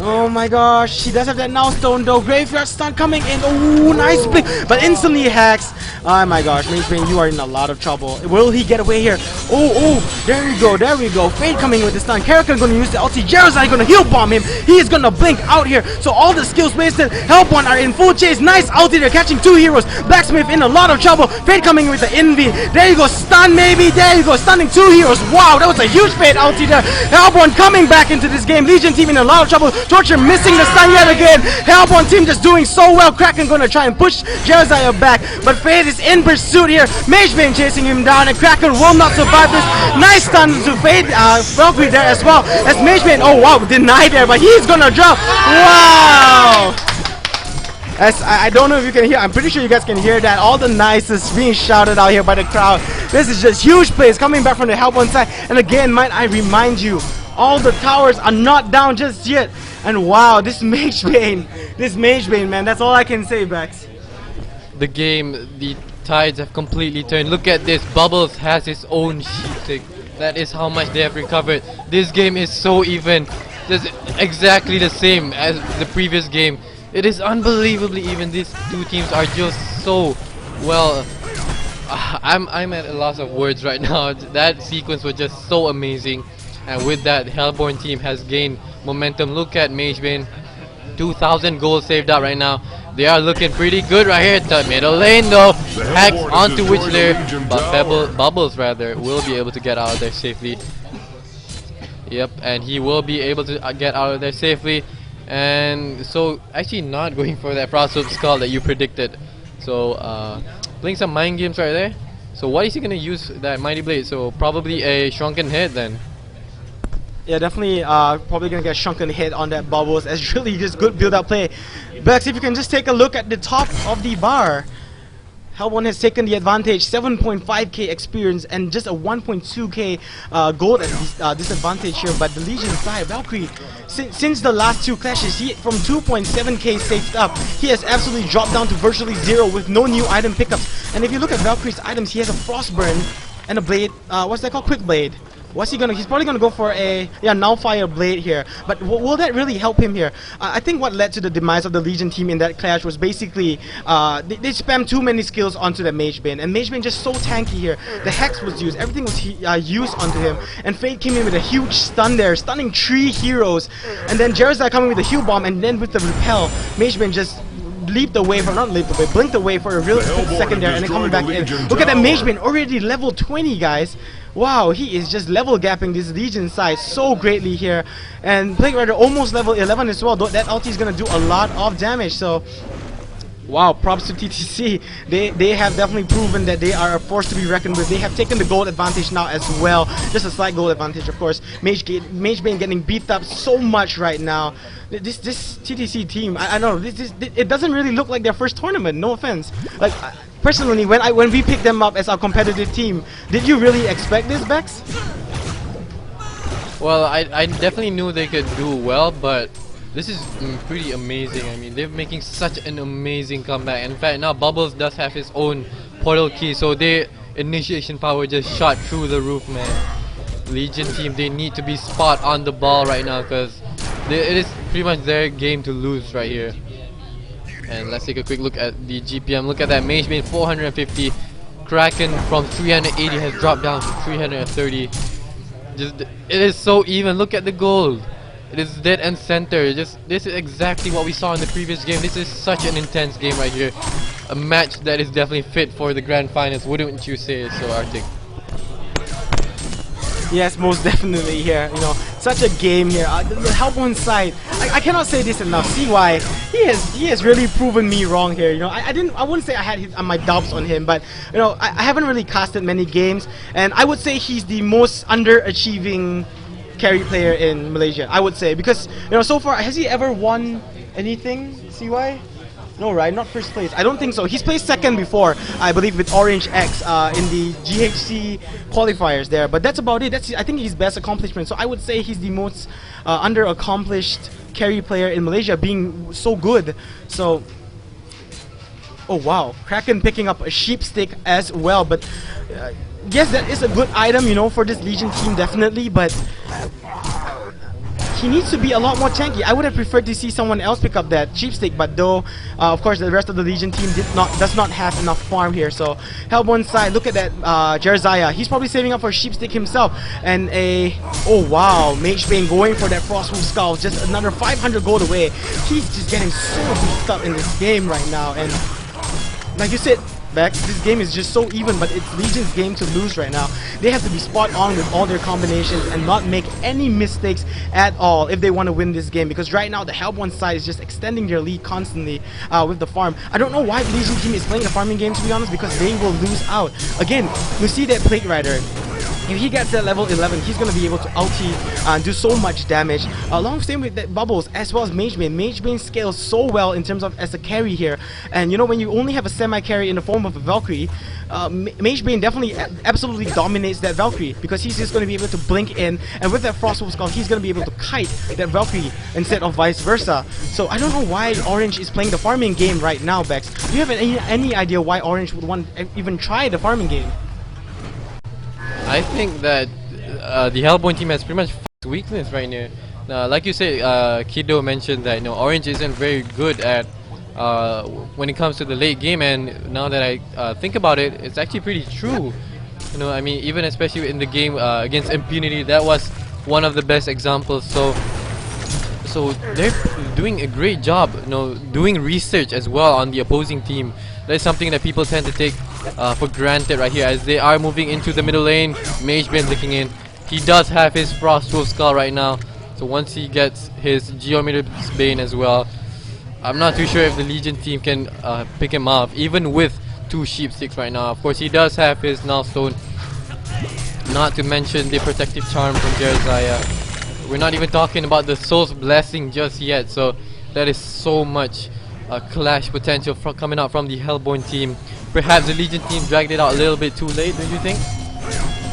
Oh my gosh, he does have that now stone though. Graveyard stun coming in. Oh, nice pick, but instantly hacks. Oh my gosh, Mage Bane, you are in a lot of trouble. Will he get away here? Oh, there we go, there we go. Fade coming with the stun. Karakan gonna use the ulti. Jerzai gonna heal bomb him. He is gonna blink out here. So all the skills wasted. Hellborn are in full chase. Nice ulti, they're catching two heroes. Blacksmith in a lot of trouble. Fade coming with the envy. There you go, stun maybe. There you go, stunning two heroes. Wow, that was a huge Fade ulti there. Hellborn coming back into this game. Legion team in a lot of trouble. Torture missing the stun yet again. Hellborn team just doing so well. Kraken gonna try and push Jerzai back, but Fade is in pursuit here. Mage Bane chasing him down, and Kraken will not survive this. Nice stun to Fade. Valkyrie there as well. As Mage Bane, oh wow, denied there, but he's gonna drop. Wow! As I don't know if you can hear, I'm pretty sure you guys can hear that. All the nices being shouted out here by the crowd. This is just huge plays coming back from the Hellborn side. And again, might I remind you, all the towers are not down just yet. And wow, this Mage Bane, man, that's all I can say, Bex. The tides have completely turned. Look at this. Bubbles has his own sheep stick. That is how much they have recovered. This game is so even. Just exactly the same as the previous game. It is unbelievably even. These two teams are just so well. I'm at a loss of words right now. That sequence was just so amazing. And with that, Hellborn team has gained momentum. Look at Mage Bane, 2,000 gold saved up right now. They are looking pretty good right here. The middle lane though, hacks onto Witch Lair, but Bubbles rather will be able to get out of there safely. Yep, and he will be able to get out of there safely. And so actually not going for that Frostwolf Skull that you predicted. So playing some mind games right there. So what is he gonna use that Mighty Blade? So probably a Shrunken Head then. Yeah, definitely probably gonna get Shrunken Head on that Bubbles. As really just good build up play. Bex, if you can just take a look at the top of the bar. Hellborn has taken the advantage, 7.5k experience and just a 1.2k gold disadvantage here. But the Legion side, Valkyrie, since the last two clashes, he from 2.7k saved up, he has absolutely dropped down to virtually zero with no new item pickups. And if you look at Valkyrie's items, he has a Frostburn and a blade, what's that called? Quick Blade. What's he gonna? He's probably gonna go for a Nullfire Blade here. But will that really help him here? I think what led to the demise of the Legion team in that clash was basically they spammed too many skills onto the Mage Bane, and Mage Bane just so tanky here. The Hex was used, everything was used onto him, and Fade came in with a huge stun there, stunning 3 heroes, and then Jerzai coming with the heal bomb, and then with the repel, Mage Bane just blinked away for a real quick second there, and then coming back in. Look at that Mage Bane, already level 20, guys. Wow, he is just level gapping this Legion side so greatly here, and Plague Rider almost level 11 as well. That ulti is gonna do a lot of damage. So wow, props to TTC. They have definitely proven that they are a force to be reckoned with. They have taken the gold advantage now as well. Just a slight gold advantage, of course. Mage Bane getting beat up so much right now. This TTC team, I know it doesn't really look like their first tournament. No offense. Like personally, when we picked them up as our competitive team, did you really expect this, Bex? Well, I definitely knew they could do well, but this is pretty amazing. I mean, they're making such an amazing comeback. In fact, now Bubbles does have his own portal key, so their initiation power just shot through the roof, man. Legion team, they need to be spot on the ball right now because it is pretty much their game to lose right here. And let's take a quick look at the GPM. Look at that, Mage Bane 450. Kraken from 380 has dropped down to 330. Just, it is so even. Look at the gold. It is dead and center. Just this is exactly what we saw in the previous game. This is such an intense game right here. A match that is definitely fit for the grand finals, wouldn't you say so, Arctic? Yes, most definitely here. You know, such a game here. The help on side. I cannot say this enough. CY, he has really proven me wrong here. You know, I wouldn't say I had my doubts on him, but you know, I haven't really casted many games, and I would say he's the most underachieving carry player in Malaysia. I would say because you know, so far has he ever won anything? CY? No, right? Not first place. I don't think so. He's placed second before, I believe, with Orange X in the GHC qualifiers there. But that's about it. That's, I think, his best accomplishment. So I would say he's the most under-accomplished carry player in Malaysia, being so good. So, oh wow, Kraken picking up a sheep stick as well. But yes, that is a good item, you know, for this Legion team, definitely. But he needs to be a lot more tanky. I would have preferred to see someone else pick up that sheep stick, but though, of course, the rest of the Legion team does not have enough farm here. So, Hellborn side, look at that, Jerziah. He's probably saving up for sheep stick himself. And oh wow, Mage Bane going for that Frostwolf Skull, just another 500 gold away. He's just getting so beefed up in this game right now. And like you said, Bex, this game is just so even, but it's Legion's game to lose right now. They have to be spot on with all their combinations and not make any mistakes at all if they want to win this game, because right now the Hellborn side is just extending their lead constantly with the farm. I don't know why the Legion team is playing a farming game, to be honest, because they will lose out. Again, you see that Plague Rider. If he gets at level 11, he's going to be able to ulti and do so much damage. Along same with that Bubbles as well as Mage Bane. Mage Bane scales so well in terms of as a carry here. And you know, when you only have a semi-carry in the form of a Valkyrie, Mage Bane definitely absolutely dominates that Valkyrie, because he's just going to be able to blink in, and with that Frostwolf Skull, he's going to be able to kite that Valkyrie instead of vice versa. So I don't know why Orange is playing the farming game right now, Bex. Do you have any idea why Orange would want even try the farming game? I think that the Hellborn team has pretty much weakness right now. Like you said, Kido mentioned that, you know, Orange isn't very good at when it comes to the late game, and now that I think about it, it's actually pretty true. You know, I mean, even especially in the game against Impunity, that was one of the best examples. So they're doing a great job, you know, doing research as well on the opposing team. That's something that people tend to take for granted right here, as they are moving into the middle lane. Mage Bane looking in. He does have his Frostwolf Skull right now, so once he gets his Geometer's Bane as well, I'm not too sure if the Legion team can pick him off, even with 2 sheep sticks right now. Of course, he does have his Null Stone, not to mention the Protective Charm from Jerziah. We're not even talking about the Soul's Blessing just yet, so that is so much clash potential coming out from the Hellborn team. Perhaps the Legion team dragged it out a little bit too late, don't you think?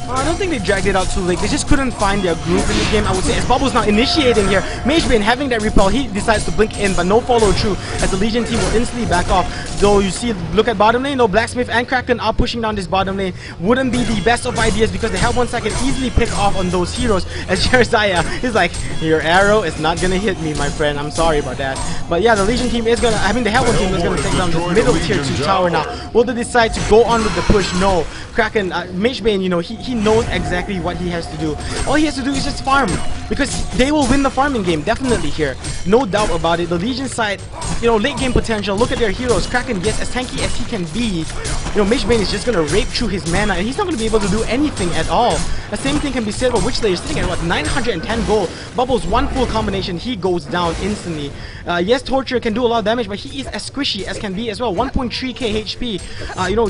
I don't think they dragged it out too late. They just couldn't find their groove in the game, I would say. As Bubbles now initiating here, Mage Bane having that repel, he decides to blink in, but no follow through, as the Legion team will instantly back off. Though you see, look at bottom lane, no, Blacksmith and Kraken are pushing down this bottom lane. Wouldn't be the best of ideas, because the Hellborn side can easily pick off on those heroes, as Jerziah is like, your arrow is not gonna hit me, my friend. I'm sorry about that. But yeah, the Legion team is gonna, I mean the Hellborn team is gonna take down this middle tier 2 tower now. Will they decide to go on with the push? No. Kraken, Mage Bane, you know, he knows exactly what he has to do. All he has to do is just farm, because they will win the farming game, definitely here. No doubt about it. The Legion side, you know, late game potential. Look at their heroes. Kraken, yes, as tanky as he can be, you know, Mage Bane is just gonna rape through his mana, and he's not gonna be able to do anything at all. The same thing can be said about Witchslayer, sitting at what, 910 gold. Bubbles, one full combination, he goes down instantly. Yes, Torture can do a lot of damage, but he is as squishy as can be as well. 1.3k HP. You know,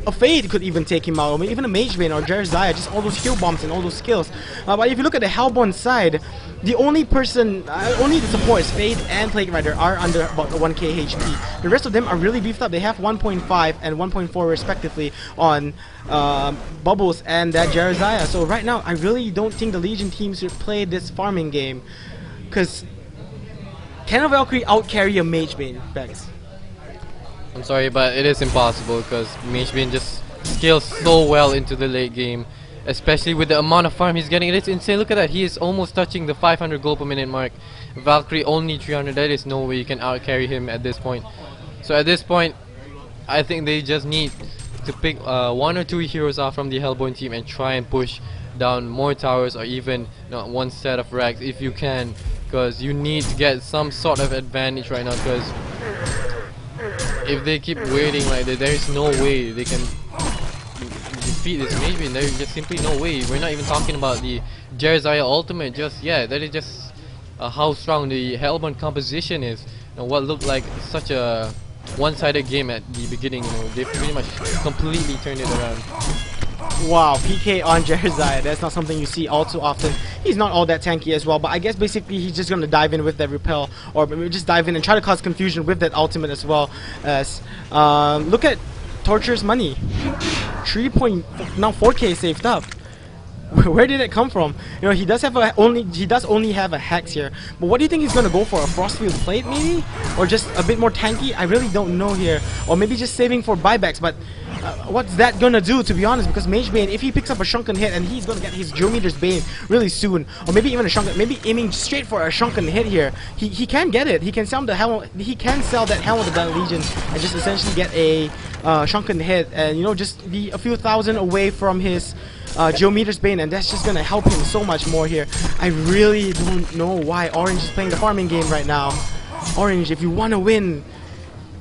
a Fade could even take him out. I mean, even a Mage Bane or Jerziah, just all those heal bombs and all those skills. But if you look at the Hellborn side, the only person, only the supports, Fade and Plague Rider, are under about 1k HP. The rest of them are really beefed up. They have 1.5 and 1.4 respectively on Bubbles and that Jerziah. So right now, I really don't think the Legion team should play this farming game, because can a Valkyrie out-carry a Mage Bane, Bex? I'm sorry, but it is impossible because Magebane just scales so well into the late game, especially with the amount of farm he's getting. It's insane. Look at that. He is almost touching the 500 gold per minute mark. Valkyrie only 300. There is no way you can out carry him at this point. So at this point, I think they just need to pick one or two heroes off from the Hellborn team and try and push down more towers, or even one set of racks if you can, because you need to get some sort of advantage right now, because if they keep waiting like that, there is no way they can defeat this Magebane. There is just simply no way. We're not even talking about the Jeremiah ultimate just yet. That is just how strong the Hellborn composition is, and what looked like such a one-sided game at the beginning. They pretty much completely turned it around. Wow, PK on Jeremiah. That's not something you see all too often. He's not all that tanky as well, but I guess basically he's just going to dive in with that repel, or maybe just dive in and try to cause confusion with that ultimate as well. As look at Torture's money, 4K saved up. Where did it come from? He does have only have a hex here. But what do you think he's gonna go for? A Frostfield plate maybe, or just a bit more tanky? I really don't know here. Or maybe just saving for buybacks. But what's that gonna do, to be honest? Because Magebane, if he picks up a shrunken hit, and he's gonna get his Geometer's Bane really soon, or maybe even a shrunken, maybe aiming straight for a shrunken hit here, he can get it. He can sell the Helm. He can sell that Helm of the Battle Legion and just essentially get a shrunken hit, and just be a few thousand away from his Geometer's Bane, and that's just gonna help him so much more here. I really don't know why Orange is playing the farming game right now. Orange, if you want to win,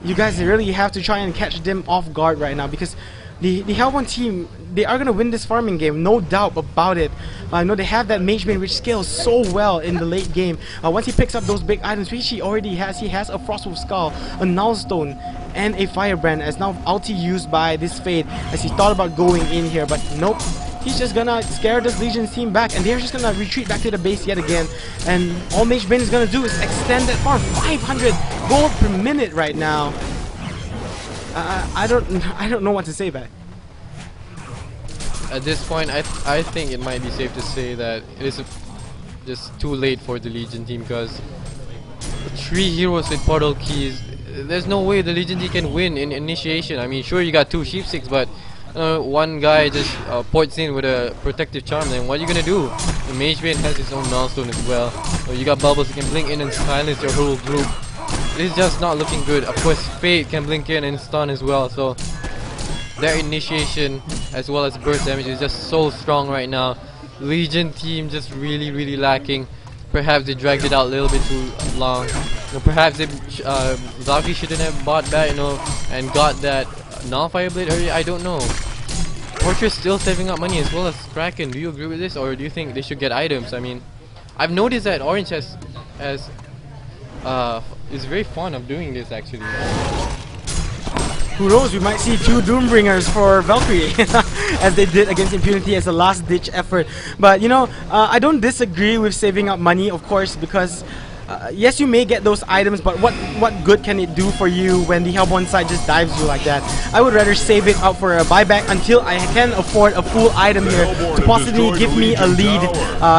you guys really have to try and catch them off guard right now, because the Hellborn team, they are gonna win this farming game, no doubt about it. I know they have that Magebane which scales so well in the late game. Once he picks up those big items, which he already has, he has a Frostwolf Skull, a Nullstone, and a Firebrand, as now ulti used by this Fade, as he thought about going in here, but nope. He's just gonna scare this Legion's team back, and they're just gonna retreat back to the base yet again. And all Magebane is gonna do is extend that farm. 500 gold per minute right now. I don't know what to say back. At this point, I think it might be safe to say that it is just too late for the Legion team, because 3 heroes with portal keys, there's no way the Legion team can win in initiation. I mean, sure, you got 2 Sheepsticks, but one guy just ports in with a protective charm, then what are you gonna do? The Magebane has his own Nullstone as well. You got Bubbles, you can blink in and silence your whole group. It's just not looking good. Of course, Fate can blink in and stun as well, so their initiation as well as burst damage is just so strong right now. Legion team just really lacking. Perhaps they dragged it out a little bit too long. Perhaps they Valkyrie shouldn't have bought that, and got that non-fire blade earlier. I don't know. Fortress still saving up money as well as Kraken. Do you agree with this, or do you think they should get items? I mean, I've noticed that Orange is very fond of doing this actually. Who knows, we might see 2 Doombringers for Valkyrie as they did against Impunity as a last ditch effort. But I don't disagree with saving up money, of course, because yes, you may get those items, but what good can it do for you when the Hellborn side just dives you like that? I would rather save it up for a buyback until I can afford a full item here to possibly give me a lead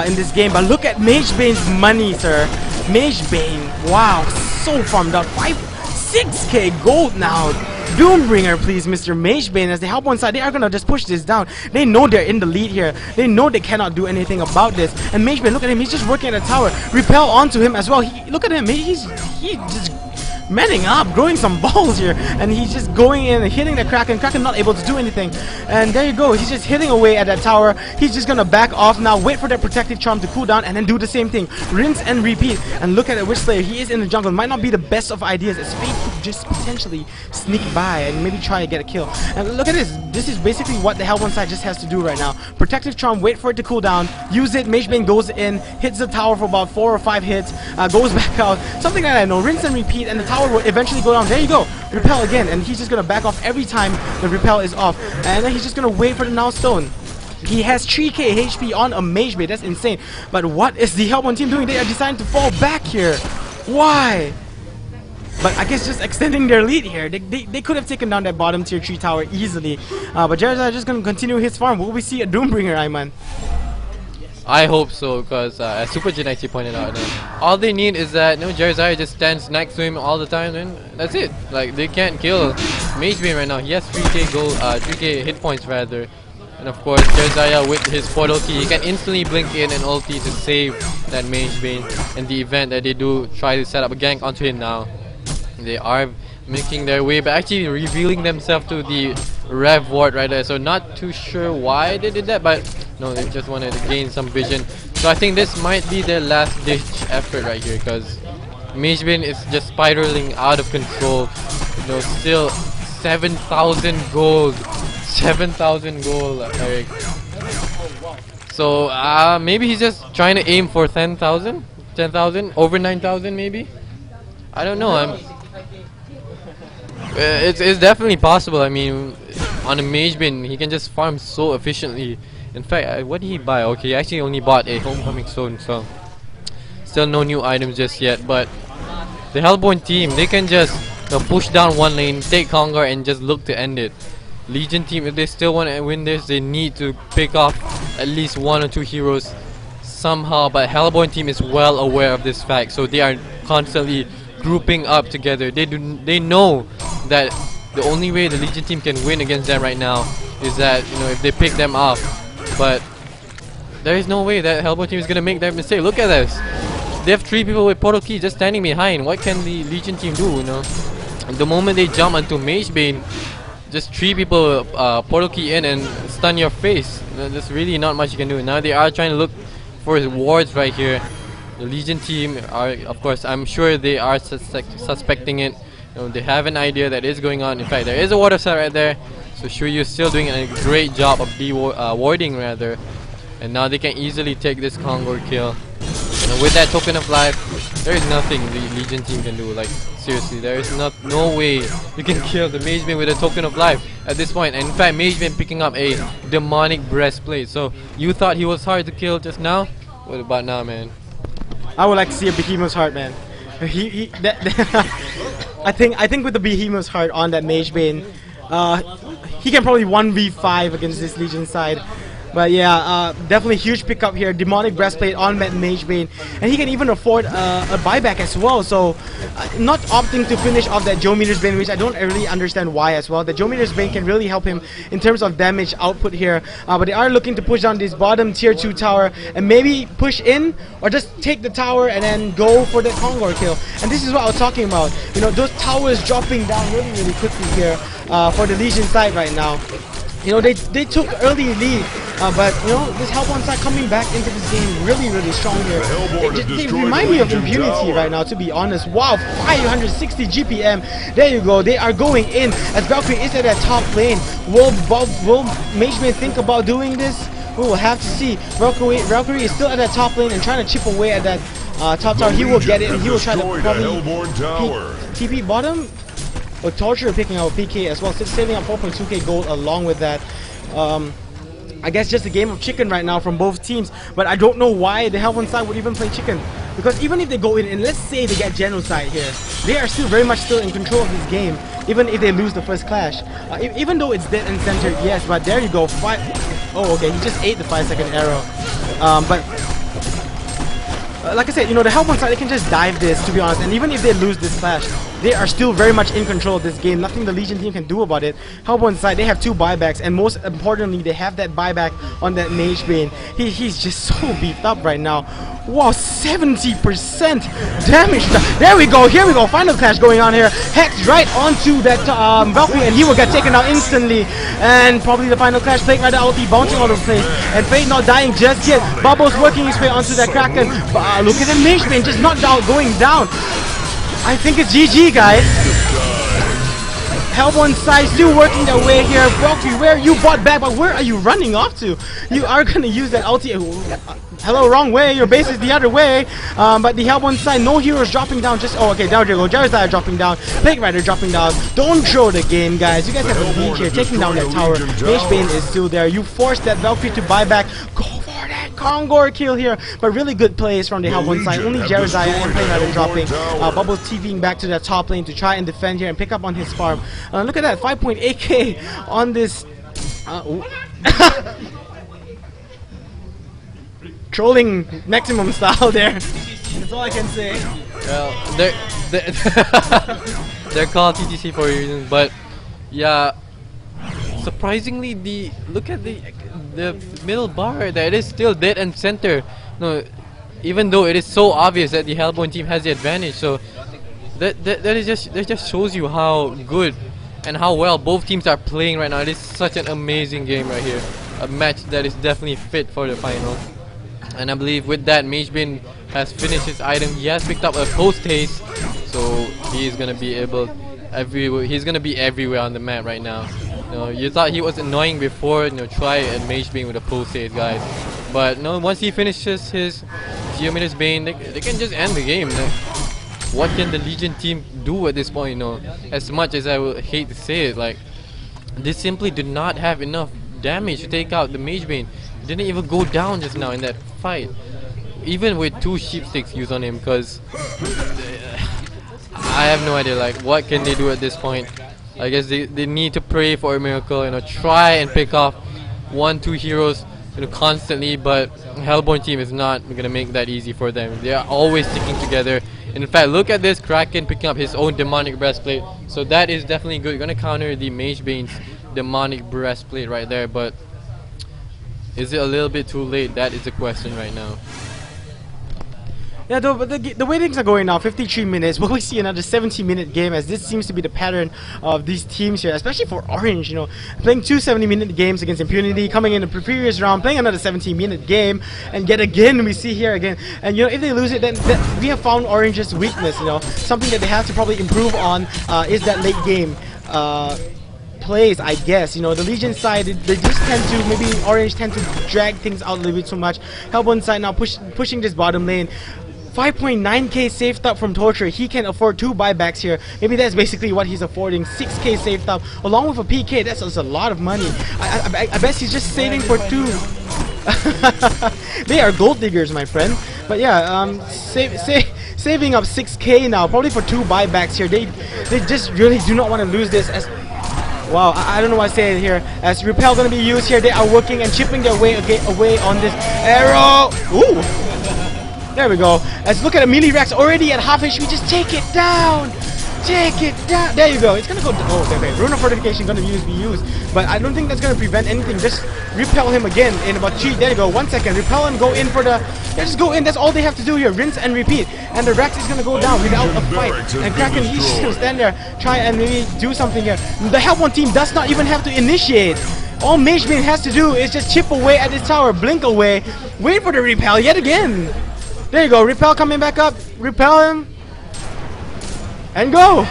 in this game. But look at Magebane's money, sir. Magebane, wow, so farmed out. 6k gold now. Doombringer, please, Mr. Magebane, as the Hellborn side, they are gonna just push this down. They know they're in the lead here. They know they cannot do anything about this. And Magebane, look at him, he's just working at the tower. Repel onto him as well. Look at him, he's just manning up, growing some balls here, and he's just going in and hitting the Kraken. Kraken not able to do anything, and there you go. He's just hitting away at that tower. He's just gonna back off now, wait for that protective charm to cool down, and then do the same thing. Rinse and repeat. And look at the Witch Slayer. He is in the jungle. Might not be the best of ideas, as Fate could just potentially sneak by and maybe try to get a kill. And look at this. This is basically what the Hellborn side just has to do right now. Protective charm, wait for it to cool down, use it. Magebane goes in, hits the tower for about 4 or 5 hits, goes back out, something like that. No, rinse and repeat, and the tower will eventually go down. There you go. Repel again, and he's just gonna back off every time the repel is off, and then he's just gonna wait for the Nullstone. He has 3k HP on a Magebane. That's insane. But what is the Hellborn team doing? They are deciding to fall back here. Why? But I guess just extending their lead here. They could have taken down that bottom tier 3 tower easily. But Jared is just gonna continue his farm. Will we see a Doombringer, Ayman? I hope so, because as Super Jin actually pointed out, all they need is that Jerizaya just stands next to him all the time, and that's it. Like, they can't kill Mage Bane right now. He has 3k gold, 3k hit points rather, and of course Jerizaya with his portal key, he can instantly blink in and ulti to save that Mage Bane. In the event that they do try to set up a gank onto him now, they are making their way, but actually revealing themselves to the Rev ward right there. So not too sure why they did that, but no, they just wanted to gain some vision. So I think this might be their last ditch effort right here, because Mage Bane is just spiraling out of control. Still 7,000 gold. 7,000 gold, Eric. So maybe he's just trying to aim for 10,000? 10,000? Over 9,000 maybe? I don't know. It's definitely possible. I mean, on a Mage Bane, he can just farm so efficiently. In fact, what did he buy? Okay, he actually only bought a Homecoming Stone, so still no new items just yet. But the Hellborn team, they can just push down one lane, take Kongar, and just look to end it. Legion team, if they still want to win this, they need to pick off at least 1 or 2 heroes somehow. But Hellborn team is well aware of this fact, so they are constantly grouping up together. They know that the only way the Legion team can win against them right now is that if they pick them off. But there is no way that Hellborn team is gonna make that mistake. Look at this. They have 3 people with portal key just standing behind. What can the Legion team do? The moment they jump onto Mage Bane, just 3 people portal key in and stun your face. There's really not much you can do. Now they are trying to look for his wards right here. The Legion team are, of course, I'm sure they are suspecting it. They have an idea that is going on. In fact, there is a water set right there. So Shuryu is still doing a great job of warding rather. And now they can easily take this Kongor kill. With that token of life, there is nothing the Legion team can do. Like, seriously, there is no way you can kill the Mage Bane with a token of life at this point. And in fact, Mage Bane picking up a demonic breastplate. So you thought he was hard to kill just now? What about now, man? I would like to see a Behemoth's Heart, man. I think with the Behemoth's Heart on that Mage Bane, he can probably 1v5 against this Legion side. But yeah, definitely huge pickup here. Demonic Breastplate on Mage Bane, and he can even afford a buyback as well. So not opting to finish off that Geometer's Bane, which I don't really understand why as well. The Geometer's Bane can really help him in terms of damage output here. But they are looking to push down this bottom tier 2 tower and maybe push in or just take the tower and then go for the Kongor kill. And this is what I was talking about. Those towers dropping down really quickly here for the Legion side right now. They took early lead, but this Hellborn side coming back into this game really strong here. They remind me of Impunity right now, to be honest. Wow, 560 GPM. There you go. They are going in as Valkyrie is at that top lane. Will Mage Bane think about doing this? We will have to see. Valkyrie is still at that top lane and trying to chip away at that top tower. He will get it and he will try to probably TP bottom. But Torture picking out PK as well, saving up 4.2k gold along with that. I guess just a game of chicken right now from both teams, but I don't know why the Hellborn side would even play chicken. Because even if they go in and let's say they get genocide here, they are still very much in control of this game, even if they lose the first clash. Even though it's dead and centered, yes, but there you go. Oh, okay, he just ate the 5-second arrow. Like I said, the Hellborn side, they can just dive this, to be honest, and even if they lose this clash, they are still very much in control of this game. Nothing the Legion team can do about it. Hellborn side, they have 2 buybacks, and most importantly, they have that buyback on that Mage Bane. He's just so beefed up right now. Wow, 70% damage. There we go, here we go, final clash going on here. Hex right onto that Valkyrie, and he will get taken out instantly. And probably the final clash, Plague Rider ulti bouncing all over the place. And Fate not dying just yet. Bubbles working his way onto that Kraken. Look at the Mage Bane just knocked out, going down. I think it's GG, guys. Hellborn side still working their way here. Valkyrie, where you bought back, but where are you running off to? You are gonna use that ulti. Hello, wrong way. Your base is the other way. But the Hellborn side, no heroes dropping down. Okay, down you go. Jerizaya dropping down. Plague Rider dropping down. Don't throw the game, guys. You guys have a lead here, taking down that tower. Mage Bane is still there. You forced that Valkyrie to buy back. Go for that Kongor kill here. But really good plays from the Hellborn side. Only Jerizaya and Plague Rider dropping. Bubbles TVing back to that top lane to try and defend here and pick up on his farm. Look at that, 5.8k on this. trolling maximum style there. That's all I can say. Well, they're they're called TTC for a reason, but yeah, surprisingly, look at the middle bar. That is still dead and center. No, even though it is so obvious that the Hellbourne team has the advantage. So that just shows you how good and how well both teams are playing right now. It is such an amazing game right here. A match that is definitely fit for the final. And I believe with that, Magebane has finished his item. He has picked up a post haste, so he is gonna be everywhere. He's gonna be everywhere on the map right now. You thought he was annoying before. Try and Magebane with a post haste, guys. But no, once he finishes his Geometer's Bane, they can just end the game. What can the Legion team do at this point? As much as I would hate to say it, like they simply did not have enough damage to take out the Magebane. Didn't even go down just now in that fight, even with 2 sheep sticks used on him. Because I have no idea, like what can they do at this point. I guess they need to pray for a miracle, try and pick off 1-2 heroes constantly, but Hellbourne team is not gonna make that easy for them. They are always sticking together. In fact, look at this, Kraken picking up his own demonic breastplate, so that is definitely good. You're gonna counter the Magebane's demonic breastplate right there, but is it a little bit too late? That is the question right now. Yeah, but the way things are going now, 53 minutes, will we see another 70-minute game, as this seems to be the pattern of these teams here, especially for Orange, playing 2 70-minute games against Impunity, coming in the previous round, playing another 17-minute game, and yet again, we see here again, and if they lose it, then we have found Orange's weakness, something that they have to probably improve on is that late game plays, I guess. The Legion side, they just tend to, maybe Orange tend to drag things out a little bit too much. Hellbourne side now pushing this bottom lane. 5.9k saved up from Torture. He can afford 2 buybacks here. Maybe that's basically what he's affording. 6k saved up along with a PK. That's a lot of money. I bet he's just saving for 2. They are gold diggers, my friend. But yeah, saving up 6k now, probably for 2 buybacks here. They just really do not want to lose this. As wow, I don't know what I say here. As Repel gonna be used here, they are working and chipping their way away on this arrow. Ooh. There we go. Let's look at a melee Rex already at half HP. Just take it down. Take it down. There you go. It's gonna go. Oh, okay. Rune of Fortification gonna be used, but I don't think that's gonna prevent anything. Just repel him again in about 3. There you go. 1 second. Repel and go in for the. Yeah, just go in. That's all they have to do here. Rinse and repeat. And the Rex is gonna go down without a fight. And Kraken, he's just gonna stand there, try and maybe do something here. The Hellbourne team does not even have to initiate. All Magebane has to do is just chip away at this tower, blink away, wait for the repel yet again. There you go, Repel coming back up, repel him, and go!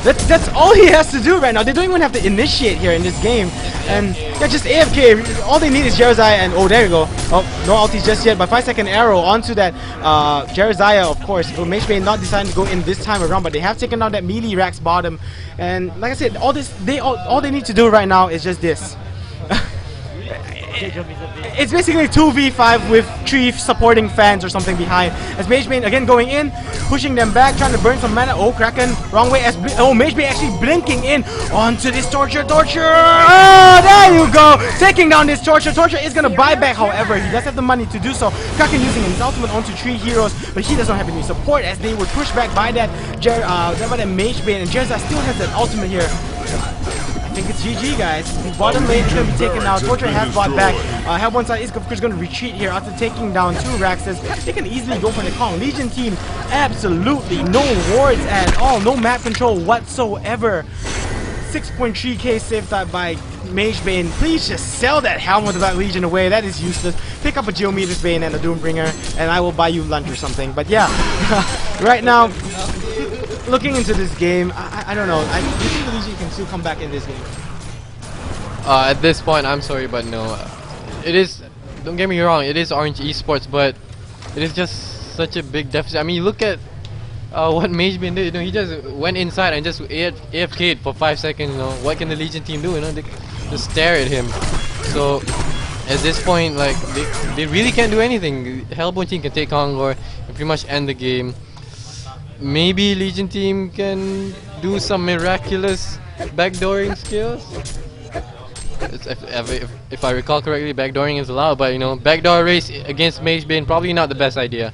That's all he has to do right now. They don't even have to initiate here in this game. And yeah, just AFK, all they need is Jerizaiah and oh, there you go. Oh, no ultis just yet, but 5-second arrow onto that Jerizaiah, of course. Magebane not deciding to go in this time around, but they have taken out that melee Rax bottom. And like I said, all they need to do right now is just this. It's basically 2v5 with 3 supporting fans or something behind. As Magebane again going in, pushing them back, trying to burn some mana. Oh, Kraken, wrong way. As Magebane actually blinking in onto this Torture. Oh, there you go. Taking down this Torture. Torture is going to buy back, however. He does have the money to do so. Kraken using his ultimate onto 3 heroes, but he does not have any support as they were pushed back by that Magebane. And Jerizaiah still has that ultimate here. I think it's GG, guys. The bottom lane is going to be taken out. Torture has bought back. Hellbourne side is of course going to retreat here after taking down 2 Raxes. They can easily go for the Kong. Legion team, absolutely no wards at all. No map control whatsoever. 6.3k saved up by Magebane. Please just sell that helmet of that Legion away. That is useless. Pick up a Geometer's Bane and a Doombringer, and I will buy you lunch or something. But yeah, right now, looking into this game, I don't know. Do you think the Legion can still come back in this game? At this point, I'm sorry, but no. It is, don't get me wrong, it is Orange Esports, but it is just such a big deficit. I mean, look at what Magebane did. He just went inside and just AFK'd for 5 seconds. What can the Legion team do? They just stare at him. So at this point, like they really can't do anything. Hellbourne team can take Kongor and pretty much end the game. Maybe Legion team can do some miraculous backdooring skills. If I recall correctly, backdooring is allowed, but you know, backdoor race against Mage Bane probably not the best idea.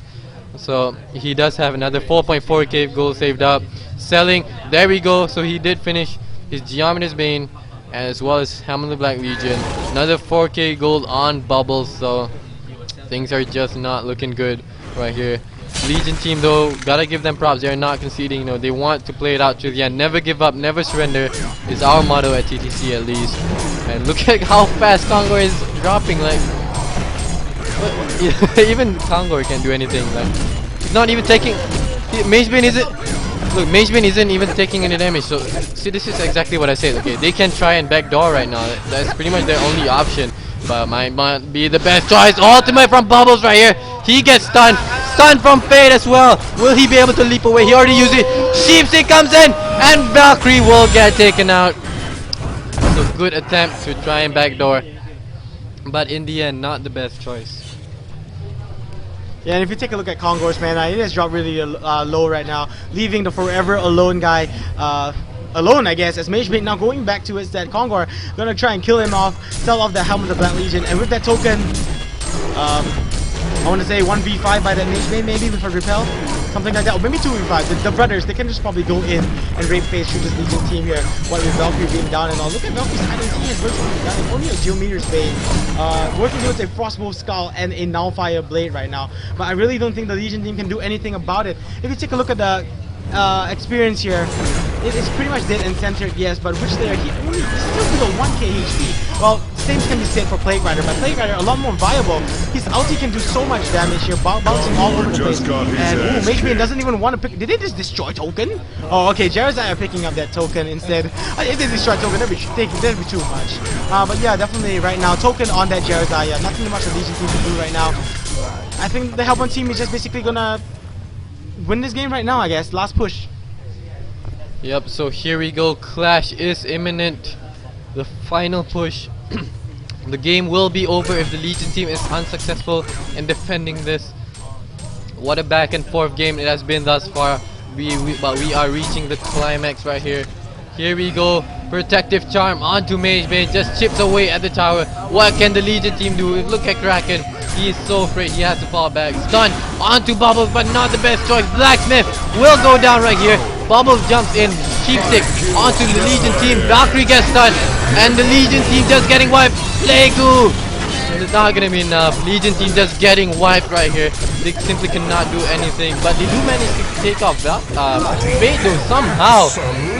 So he does have another 4.4k gold saved up. Selling, there we go. So he did finish his Geometer's Bane as well as Hammer of the Black Legion. Another 4k gold on Bubbles, so things are just not looking good right here. Legion team though, gotta give them props. They're not conceding, you know, they want to play it out to the end. Never give up, never surrender is our motto at TTC at least. And look at how fast Kongor is dropping, like even Kongor can't do anything. Like he's not even taking Mage Bane isn't look, Mage Bane isn't even taking any damage. So see, this is exactly what I said. Okay, they can try and backdoor right now. That's pretty much their only option. But might not be the best choice. Ultimate from Bubbles right here. He gets stunned. Stunned from Fade as well. Will he be able to leap away? He already used it. Sheepsy comes in and Valkyrie will get taken out. So good attempt to try and backdoor, but in the end not the best choice. Yeah, and if you take a look at Kongor's mana, it has dropped really low right now, leaving the forever alone guy alone, I guess, as Mage Bane now going back to his that Kongor gonna try and kill him off, sell off the Helm of the Black Legion, and with that token, I want to say 1v5 by that Mage Bane maybe with a repel, something like that, or maybe 2v5. The brothers, they can just probably go in and rape phase through this Legion team here, what with Valkyrie being down and all. Look at Valkyrie's items, he has virtually done it, only a Geometer's Bane, working towards a Frostwolf Skull and a Nullfire Blade right now, but I really don't think the Legion team can do anything about it. If you take a look at the experience here, it is pretty much dead and centered, yes, but which they are only still below 1k HP. Well, same can be said for Plague Rider, but Plague Rider a lot more viable. His ulti can do so much damage here, bouncing all over the place. And Mage Bane doesn't even want to pick. Did they just destroy token? Oh, okay, Jarazai are picking up that token instead. If they destroy token, that'd be too much. But yeah, definitely right now, token on that Jarazai. Nothing much the Legion team can do right now. I think the Hellborn team is just basically gonna win this game right now, I guess. Last push. Yep, so here we go. Clash is imminent. The final push. The game will be over if the Legion team is unsuccessful in defending this. What a back and forth game it has been thus far. But we are reaching the climax right here. Here we go. Protective Charm onto Mage Bane. Just chips away at the tower. What can the Legion team do? Look at Kraken. He is so afraid he has to fall back. Stun onto Bubbles, but not the best choice. Blacksmith will go down right here. Bubbles jumps in. Sheepstick onto the Legion team. Valkyrie gets stunned. And the Legion team just getting wiped. Plague-oo! It's not gonna be enough. Legion team just getting wiped right here. They simply cannot do anything. But they do manage to take off Fate though somehow.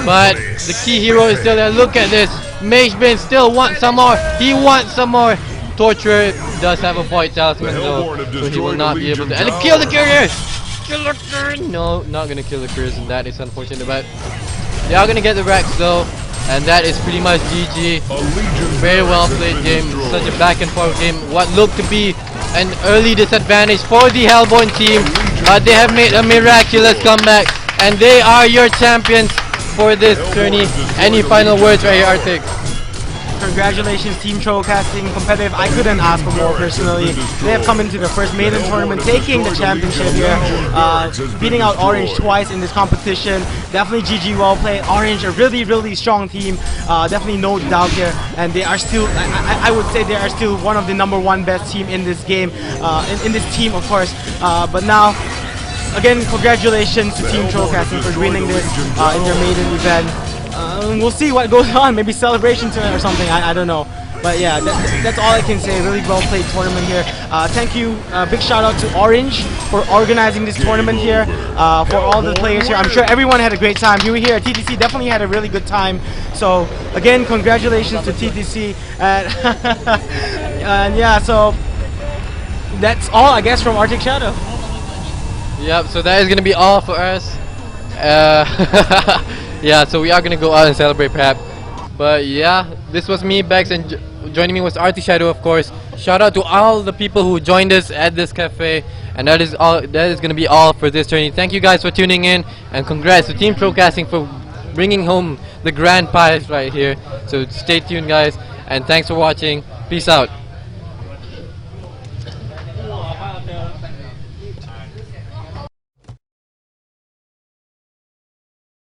But the key hero is still there. Look at this. Mage Bane still wants some more. He wants some more. Torturer does have a Void Talisman though, so he will not be able to. And kill the couriers! Kill the couriers! No, not gonna kill the couriers, and that is unfortunate. But they are gonna get the Rex though, and that is pretty much GG. Very well played game. Such a back and forth game. What looked to be an early disadvantage for the Hellborn team, but they have made a miraculous comeback, and they are your champions for this tourney. Any final words right here, Arctic? Congratulations, Team TrollCasting. Competitive, I couldn't ask for more personally. They have come into the first maiden tournament, taking the championship here, beating out Orange twice in this competition. Definitely GG, well played. Orange, a really, really strong team. Definitely no doubt here. And they are still, I would say they are still one of the #1 best team in this game, in this team, of course. But now, again, congratulations to Team TrollCasting for winning this in their maiden event. We'll see what goes on, maybe celebration tonight or something, I don't know. But yeah, that's all I can say. Really well played tournament here. Thank you, big shout out to Orange for organizing this tournament here, for all the players here. I'm sure everyone had a great time. You were here at TTC, definitely had a really good time. So again, congratulations to TTC. And yeah, so that's all I guess from Arctic Shadow. Yep, so that is going to be all for us. Yeah, so we are gonna go out and celebrate perhaps. But yeah, this was me, Bex, and joining me was Arctic Shadow, of course. Shout out to all the people who joined us at this cafe, and that is all. That is gonna be all for this journey. Thank you guys for tuning in, and congrats to Team TrollCasting for bringing home the grand prize right here. So stay tuned, guys, and thanks for watching. Peace out.